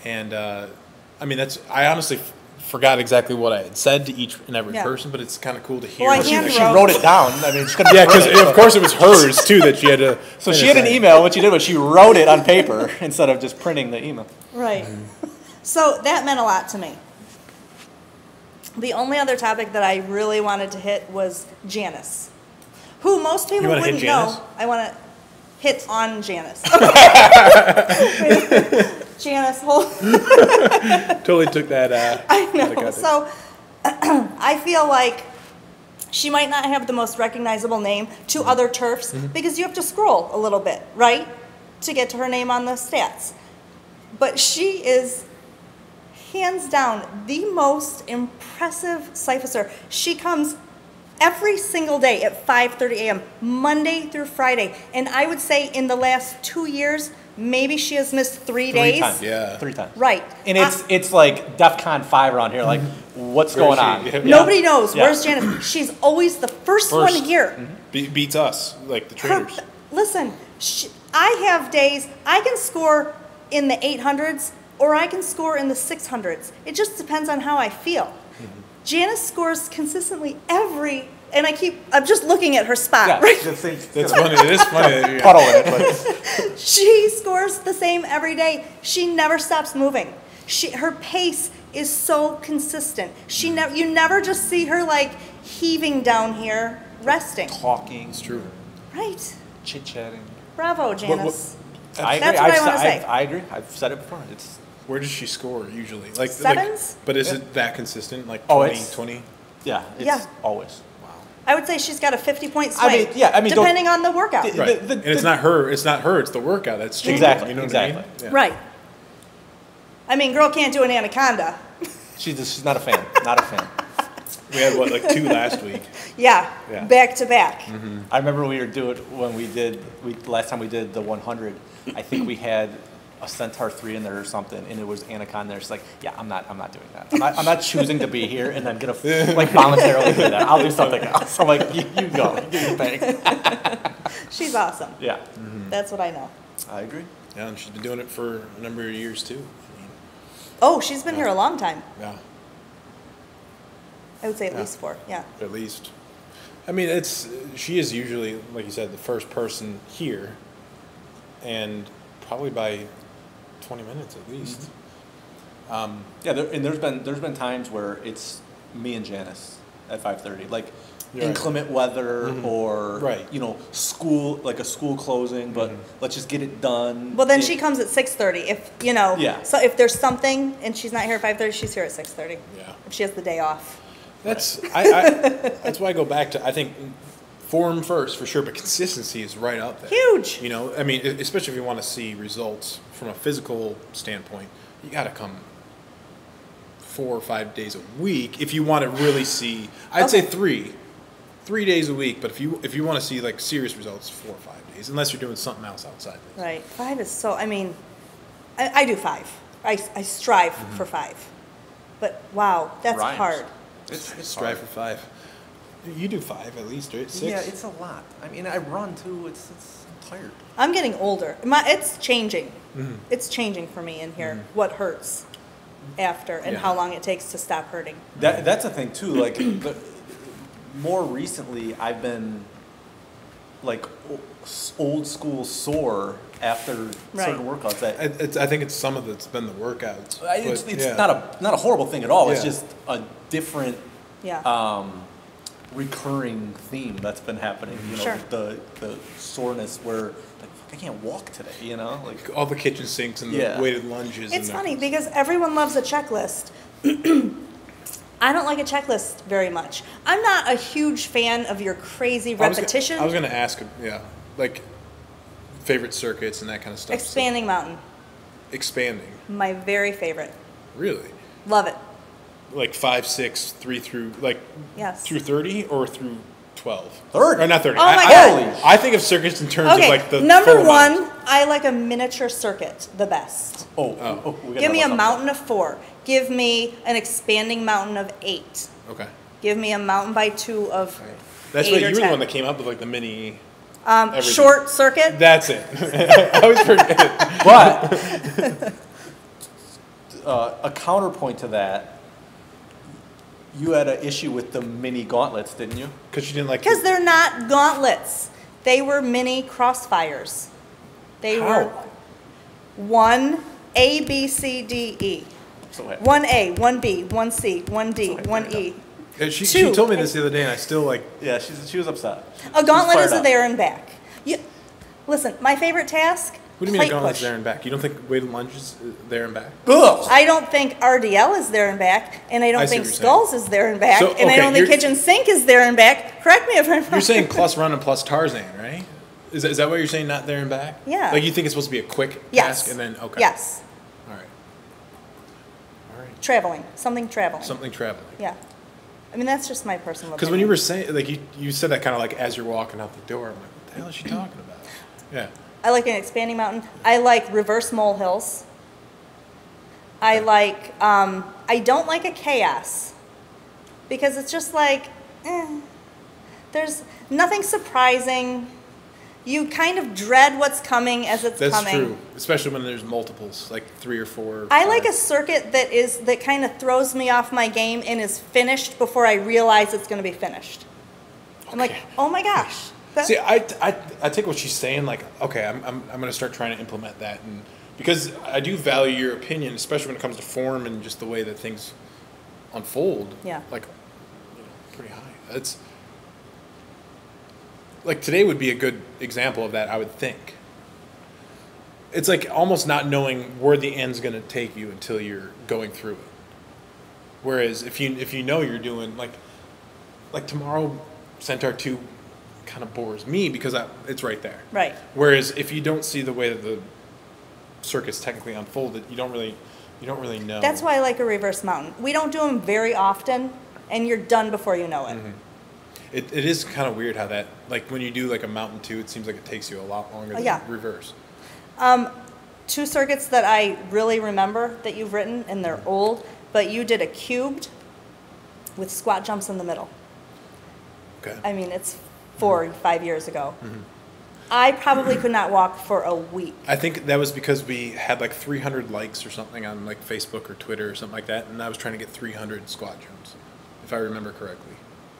And I honestly forgot exactly what I had said to each and every person, but it's kind of cool to hear. Well, She wrote it down. I mean, because of course it was hers too that she had to. So she had an email. What she did was she wrote it on paper instead of just printing the email. Right. So that meant a lot to me. The only other topic that I really wanted to hit was Janice, who most people wouldn't know. I want to hit on Janice. Janice, totally took that. I know. So I feel like she might not have the most recognizable name to other turfs because you have to scroll a little bit, right, to get to her name on the stats. But she is hands down the most impressive cyphicer. She comes every single day at 5:30 a.m., Monday through Friday. And I would say in the last 2 years, maybe she has missed 3 days. 3 times. Yeah. 3 times. Right. And it's like DEFCON 5 around here. Like, what's going on? Yeah. Nobody knows. Where's Janice? She's always the first one here. Beats us, like the trainers. Listen, I have days I can score in the 800s or I can score in the 600s. It just depends on how I feel. Janice scores consistently and I'm just looking at her spot. Yeah, right? That's funny. It is funny. Puddle in it, but She scores the same every day. She never stops moving. Her pace is so consistent. You never just see her like heaving down here, resting. talking. It's true. Right. Chit-chatting. Bravo, Janice. I agree. That's what I want to say. I agree. I've said it before. Where does she score usually? Like Sevens? But is it that consistent? Like Oh, 20, it's- 20? Yeah, it's Yeah. always. I would say she's got a 50-point swing. I mean, depending on the workout. Right. And it's not her. It's not her. It's the workout that's changing. Exactly, You know what exactly. I mean? Yeah. Right. I mean, girl can't do an anaconda. She's not a fan. Not a fan. We had what, like 2 last week. Yeah. Yeah. Back to back. I remember last time we did the 100. I think we had a Centaur 3 in there or something, and it was anaconda. It's like, yeah, I'm not doing that. I'm not choosing to be here and then gonna like voluntarily do that. I'll do something else. I'm like, you go, do your thing. She's awesome. Yeah, That's what I know. I agree. Yeah, and she's been doing it for a number of years too. I mean, Oh, she's been here a long time. yeah, I would say at Yeah. least 4. Yeah. at least. I mean, she is usually, like you said, the first person here, and probably by 20 minutes at least. Yeah, there's been times where it's me and Janice at 5:30, like Right. inclement weather or Right. school, like a school closing, but let's just get it done. Well, then she comes at 6:30. If Yeah. So if there's something and she's not here at 5:30, she's here at 6:30. Yeah. If she has the day off. That's that's why I go back to, I think form first for sure, but consistency is right up there. Huge. You know, I mean, especially if you want to see results from a physical standpoint, you got to come 4 or 5 days a week if you want to really see. I'd say 3 days a week, but if you want to see like serious results, 4 or 5 days, unless you're doing something else outside. Right. 5 is so. I mean, I do 5. I strive for 5. But wow, that's Rhymes. hard. It's Strive hard. for 5. You do 5 at least, right? 6? Yeah, it's a lot. I mean, I run too. I'm tired. I'm getting older. It's changing. It's changing for me in here. What hurts after and Yeah. how long it takes to stop hurting. That's a thing too. Like more recently, I've been like old school sore after Right. certain workouts. That I think it's some of it's been the workouts. it's but, yeah. not a horrible thing at all. It's Yeah. just a different Yeah. recurring theme that's been happening. Sure. The soreness where like fuck, I can't walk today. Like all the kitchen sinks and Yeah. the weighted lunges. It's and funny because everyone loves a checklist. I don't like a checklist very much. I'm not a huge fan of your crazy repetition. I was going to ask, yeah, like favorite circuits and that kind of stuff. Expanding mountain, Expanding, my very favorite. really? Love it. Like 5, 6, 3 through like Yes. through 30 or through 12? 30? Or not 30. Oh my God. I think of circuits in terms Okay, of like the number full one, amount. I like a miniature circuit the best. we gotta Give me a talk about mountain of 4. Give me an expanding mountain of 8. Okay. Give me a mountain by 2 of That's 8 what or you were 10. the one that came up with like the mini. everything. Short circuit. That's it. I always forget. But a counterpoint to that, you had an issue with the mini gauntlets, didn't you? Because you didn't like. Because they're not gauntlets. They were mini crossfires. They were 1 A, B, C, D, E. So what? 1A, 1B, 1C, 1D, 1E. She 2. told me this the other day, and I still like. Yeah, she was upset. A gauntlet fired is a up. there and back. Listen, my favorite task, What do you mean a plate gauntlet's push. there and back? You don't think weighted lunges there and back? Ugh. I don't think RDL is there and back, and I I don't see think what you're Skulls is there and back, So, and I okay, don't think you're- Kitchen Sink is there and back. Correct me if I'm wrong. You're saying plus run and plus Tarzan, right? Is that what you're saying? Not there and back? Yeah. Like you think it's supposed to be a quick Yes. task and then okay. Yes. All right. All right. Traveling. Something traveling. Something traveling. Yeah. I mean, that's just my personal Because opinion. when you were saying like you said that kind of like as you're walking out the door, I'm like, what the hell is she talking about? Yeah. I like an expanding mountain. I like reverse molehills. I like, I don't like a chaos. Because it's just like, there's nothing surprising. You kind of dread what's coming as it's That's coming. true. Especially when there's multiples, like 3 or 4. I like a 5. circuit that kind of throws me off my game and is finished before I realize it's going to be finished. I'm like, Okay. oh my gosh. That- See, I take what she's saying. Like, okay, I'm going to start trying to implement that, and because I do value your opinion, especially when it comes to form and just the way that things unfold. Yeah. Like, pretty high. It's like today would be a good example of that, I would think. it's like almost not knowing where the end's going to take you until you're going through it. Whereas if you know you're doing like tomorrow, Centaur 2 kind of bores me because it's right there. Right. Whereas if you don't see the way that the circuit's technically unfolded, you don't really know. That's why I like a reverse mountain. We don't do them very often, and you're done before you know it. Mm-hmm. It is kind of weird how that, like when you do like a mountain 2, it seems like it takes you a lot longer than reverse. 2 circuits that I really remember that you've written, and they're old, but you did a cubed with squat jumps in the middle. Okay. I mean, it's 4 or 5 years ago. Mm-hmm. I probably could not walk for a week. I think that was because we had like 300 likes or something on like Facebook or Twitter or something like that, and I was trying to get 300 squat jumps, if I remember correctly.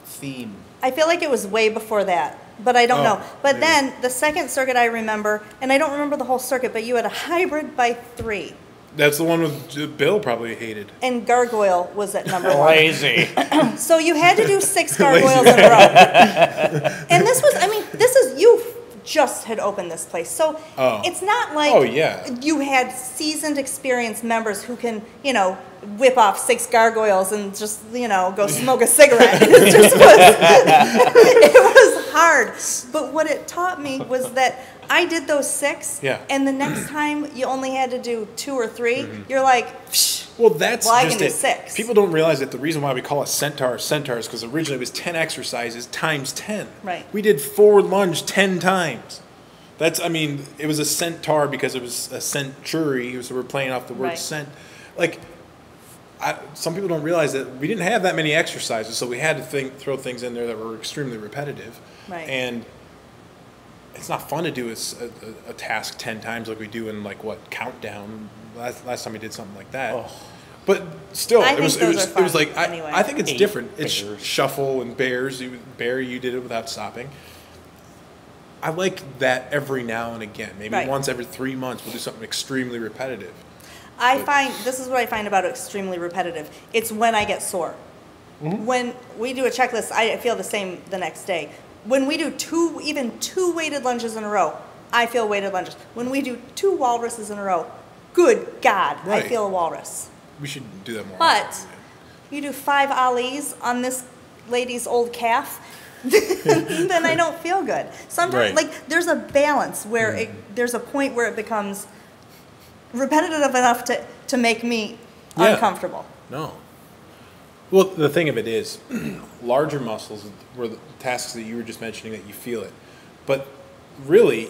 Theme. I feel like it was way before that, but I don't know. But maybe. then the second circuit I remember, and I don't remember the whole circuit, but you had a hybrid by 3. That's the one with Bill probably hated. And gargoyle was at number 1. Lazy. So you had to do 6 gargoyles in a row. And this is, you just had opened this place. So it's not like you had seasoned, experienced members who can, whip off 6 gargoyles and just, go smoke a cigarette. It was hard. But what it taught me was that I did those 6, and the next time you only had to do 2 or 3, you're like, psh, I can do 6. People don't realize that the reason why we call a centaur is because originally it was 10 exercises times 10. Right. We did forward lunge 10 times. It was a centaur because it was a century, so we're playing off the word cent. Some people don't realize that we didn't have that many exercises, so we had to throw things in there that were extremely repetitive. Right. And it's not fun to do a task 10 times like we do in countdown. Last time we did something like that. Oh. But still, it was like anyway. I think it's 8 different. bears. It's shuffle and bears. You did it without stopping. I like that every now and again. Maybe once every 3 months we'll do something extremely repetitive. This is what I find about extremely repetitive. It's when I get sore. Mm-hmm. When we do a checklist, I feel the same the next day. When we do 2 weighted lunges in a row, I feel weighted lunges. When we do 2 walruses in a row, good God, I feel a walrus. We should do that more. But you do 5 ollies on this lady's old calf, then I don't feel good. Sometimes, there's a balance where there's a point where it becomes repetitive enough to make me uncomfortable. No. Well, the thing of it is, larger muscles were the tasks that you were just mentioning that you feel it. But really,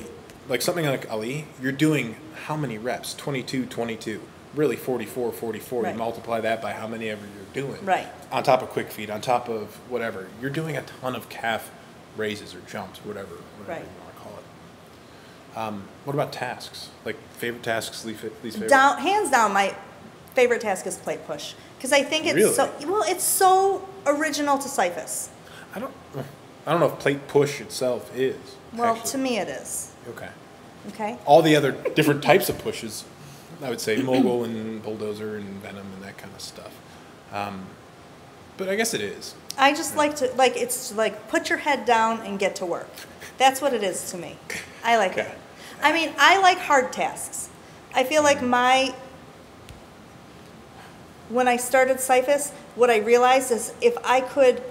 like something like Ali, you're doing how many reps? 22, 22. Really 44, 44. You multiply that by how many ever you're doing. Right. On top of quick feet, on top of whatever. You're doing a ton of calf raises or jumps, whatever you want to call it. What about tasks? Like favorite tasks, least favorite? Hands down, my favorite task is plate push. Because I think it's so original to Cyphus. I don't know if plate push itself is. Well, actually. To me it is. Okay. All the other different types of pushes, I would say mogul and bulldozer and venom and that kind of stuff. But I guess it is. I just like to it's like put your head down and get to work. That's what it is to me. I like it. I mean, I like hard tasks. I feel like when I started Cyphus, what I realized is if I could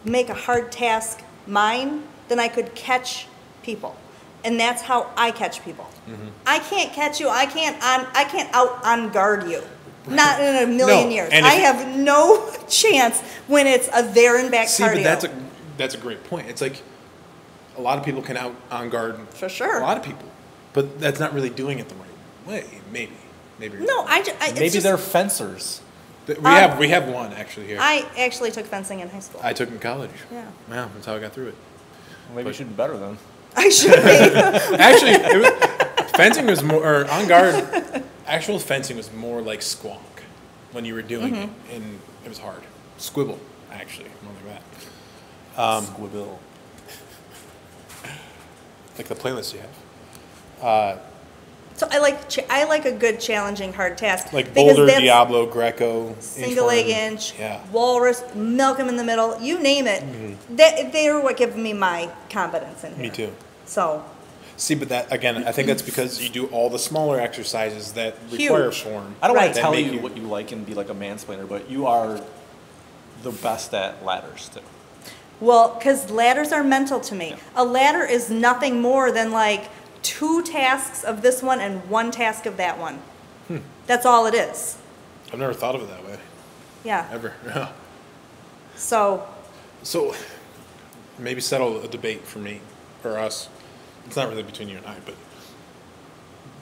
make a hard task mine, then I could catch people. And that's how I catch people. Mm-hmm. I can't catch you. I can't out on guard you. Not in a million years. I have no chance when it's a there and back cardio. But that's a great point. It's like a lot of people can out on guard. For sure. A lot of people. But that's not really doing it the right way. Maybe. No, maybe they're fencers. We have one actually here. I actually took fencing in high school. I took it in college. Yeah. That's how I got through it. Well, maybe you should be better then. I should be. Actually, fencing was more, or on guard, actual fencing was more like squonk when you were doing it, and it was hard. Squibble, actually, more like that. Squibble. Like the playlist you have. So I like a good challenging hard task. Like Boulder, Diablo, Greco, single leg inch, walrus, milk 'em in the middle, you name it. Mm-hmm. They are what give me my confidence in here. Me too. So See, but that again, I think that's because you do all the smaller exercises that require Huge. form. I don't want Right. to tell That make you what you like and be like a mansplainer, but you are the best at ladders too. Well, because ladders are mental to me. A ladder is nothing more than like 2 tasks of this one and 1 task of that one. That's all it is. I've never thought of it that way, Yeah. ever. So, So maybe settle a debate for me, or us. It's not really between you and I, but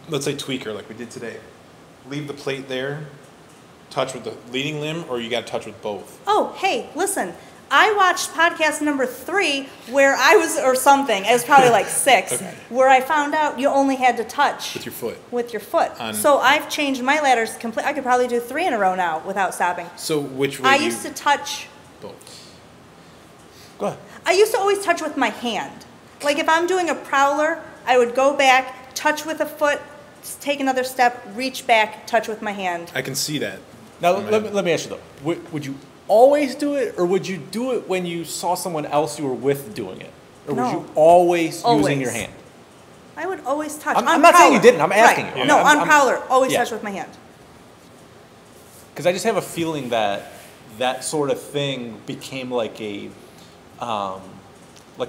let's say tweaker like we did today. Leave the plate there, touch with the leading limb, or you got to touch with both. oh, hey, listen. I watched podcast number 3 where I was, or something, it was probably like 6, Okay. where I found out you only had to touch With your foot. with your foot. On- So I've changed my ladders complete. I could probably do 3 in a row now without stopping. So which way I do you used to touch, both? Go ahead. I used to always touch with my hand. Like if I'm doing a prowler, I would go back, touch with a foot, take another step, reach back, touch with my hand. I can see that. Now, in my head. let me ask you though. Would you always do it, or would you do it when you saw someone else you were with doing it? Or was No. you always using Always. your hand? I would always touch. I'm On not saying you prowler. didn't, I'm asking Right. you. No, I'm- on prowler, always yeah. touch with my hand. Because I just have a feeling that that sort of thing became like a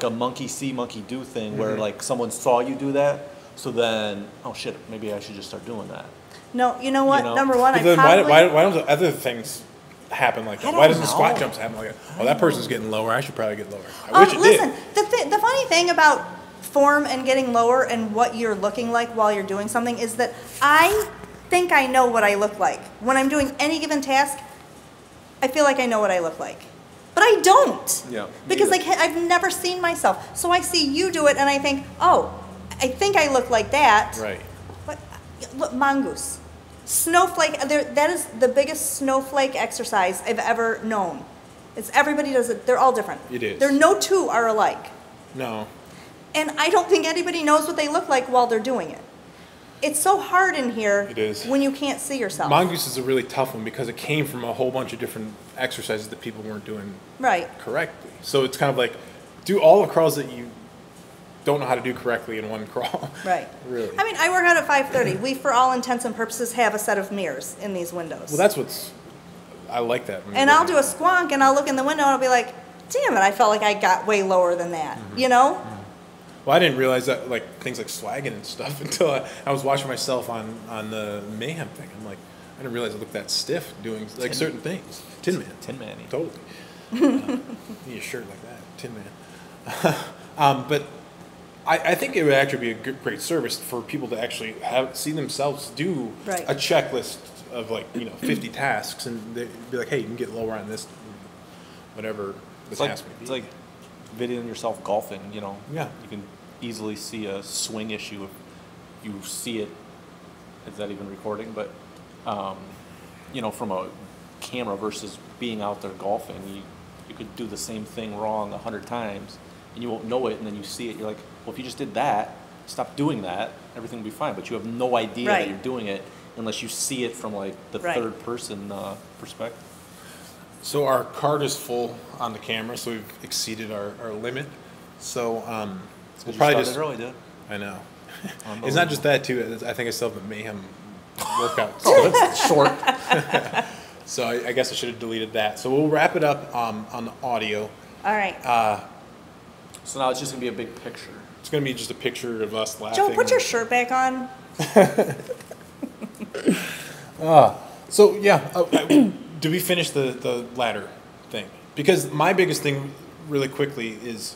monkey see, monkey do thing, where like someone saw you do that, so then, oh shit, maybe I should just start doing that. No, you know what? You know? Number one, I But then probably... why don't the other things happen like that? I Why don't doesn't the squat know. jumps happen like that? Oh, that person's getting lower. I should probably get lower. I wish it listen, did. the funny thing about form and getting lower and what you're looking like while you're doing something is that I think I know what I look like. When I'm doing any given task, I feel like I know what I look like. But I don't. Yeah, me Because either. I've never seen myself. So I see you do it and I think, oh, I think I look like that. Right. But look, mongoose. Snowflake, that is the biggest snowflake exercise I've ever known. It's everybody does it. They're all different. It is. No 2 are alike. No. And I don't think anybody knows what they look like while they're doing it. It's so hard in here It is. when you can't see yourself. Mongoose is a really tough one because it came from a whole bunch of different exercises that people weren't doing Right. correctly. So it's kind of like do all the crawls that you don't know how to do correctly in one crawl. Right. Really. I mean, I work out at 5:30. We, for all intents and purposes, have a set of mirrors in these windows. Well, that's what's. I like that. And I'll do a squonk and I'll look in the window and I'll be like, damn it, I felt like I got way lower than that. Mm-hmm. You know? Well, I didn't realize that like things like swagging and stuff until I was watching myself on the Mayhem thing. I'm like, I didn't realize I looked that stiff doing like certain things. Tin Man. Tin Man. Totally. Need a shirt like that, Tin Man. But I think it would actually be a great service for people to actually see themselves do Right. a checklist of 50 tasks, and they'd be like, hey, you can get lower on this, whatever the It's like, task may be. it's like videoing yourself golfing, Yeah. You can easily see a swing issue if you see it. Is that even recording? But, from a camera versus being out there golfing, you could do the same thing wrong 100 times and you won't know it, and then you see it, you're like, well, if you just did that, stop doing that, everything will be fine. But you have no idea Right. that you're doing it unless you see it from like the Right. third person perspective. So our card is full on the camera, so we've exceeded our limit. So we'll probably started just. early, dude. I know. It's not just that too. I think I still have the Mayhem workout. Oh, that's short. So I guess I should have deleted that. So we'll wrap it up on the audio. All right. So now it's just gonna be a big picture. It's gonna be just a picture of us laughing. Joe, put your shirt back on. So yeah, do we finish the ladder thing? Because my biggest thing, really quickly, is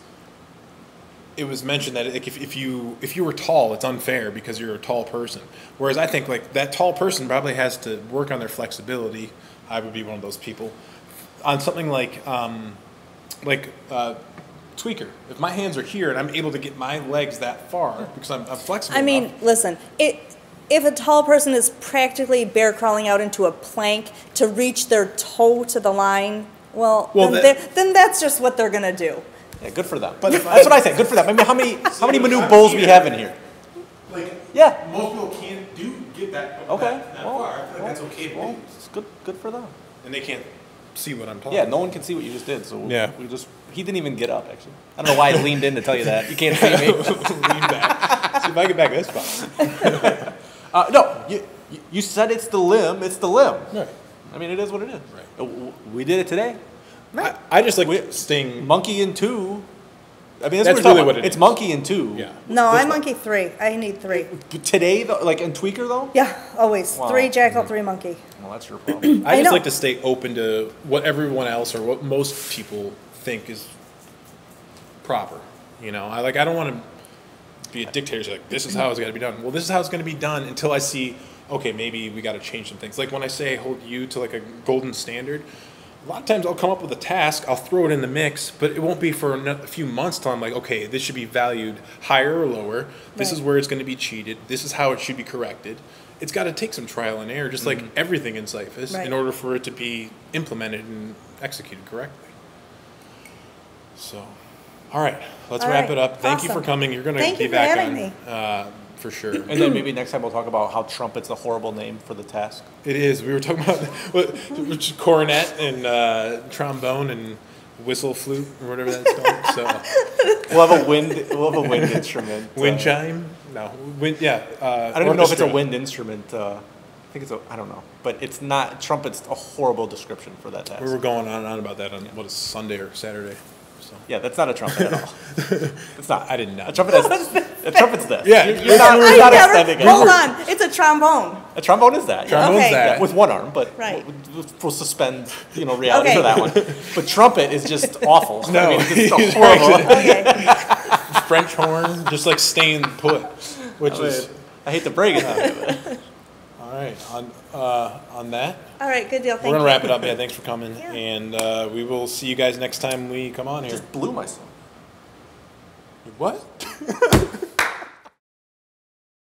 it was mentioned that if you were tall, it's unfair because you're a tall person. Whereas I think like that tall person probably has to work on their flexibility. I would be one of those people on something like tweaker. If my hands are here and I'm able to get my legs that far because I'm flexible. I mean, enough, listen, if a tall person is practically bear crawling out into a plank to reach their toe to the line, then that's just what they're going to do. Yeah, good for them. But that's what I think. Good for them. I mean, how many Manu bowls we have in here? Like Yeah. most people can't get that Okay. that far. I feel like that's okay. Well, it's good for them. And they can't see what I'm talking. Yeah, no one can see what you just did. So Yeah. he didn't even get up. Actually, I don't know why I leaned in to tell you that. You can't see me. Lean back. if I get back, that's fine. No, you said it's the limb. It's the limb. Right. I mean, it is what it is. Right. We did it today. I just like staying. Monkey in 2. I mean, That's what really what it It's is. monkey in 2. Yeah. No, I'm monkey 3. I need 3. Today, though, like in tweaker though. Yeah, always. Wow. 3 jackal, 3 monkey. Well, that's your problem. I just know. like to stay open to what everyone else or what most people think is proper. You know, I don't want to be a dictator. So like, this is how it's got to be done. Well, this is how it's going to be done until I see. Okay, maybe we got to change some things. Like when I say hold you to like a golden standard, a lot of times I'll come up with a task, I'll throw it in the mix, but it won't be for a few months till I'm like, okay, this should be valued higher or lower. This is where it's going to be cheated. This is how it should be corrected. It's got to take some trial and error, just like everything in Cyphus, in order for it to be implemented and executed correctly. So, all right, let's wrap it up. Thank you for coming. You're going to be back on. For sure. And then maybe next time we'll talk about how trumpet's a horrible name for the task. It is. We were talking about cornet and trombone and whistle flute or whatever that's called. So We'll have a wind instrument. wind chime? No. Wind. Yeah. I don't even know if it's a wind instrument. I think it's I don't know, but it's not. Trumpet's a horrible description for that task. We were going on and on about that on what is Sunday or Saturday. So. Yeah, that's not a trumpet at all. It's not. I did not. A trumpet a trumpet's this. Yeah. You're not extending it. Hold on. It's a trombone. A trombone is that. Yeah. Trombone's Okay. that. With one arm, but Right. we'll suspend reality Okay. for that one. But trumpet is just awful. No, I mean, it's just he's a horrible. Okay. French horn, just like staying put, which is I hate to break it to you. all right. On that, All right, good deal. Thank we're gonna you. wrap it up. Yeah, thanks for coming, Yeah. and we will see you guys next time we come on here. Just blew myself. What?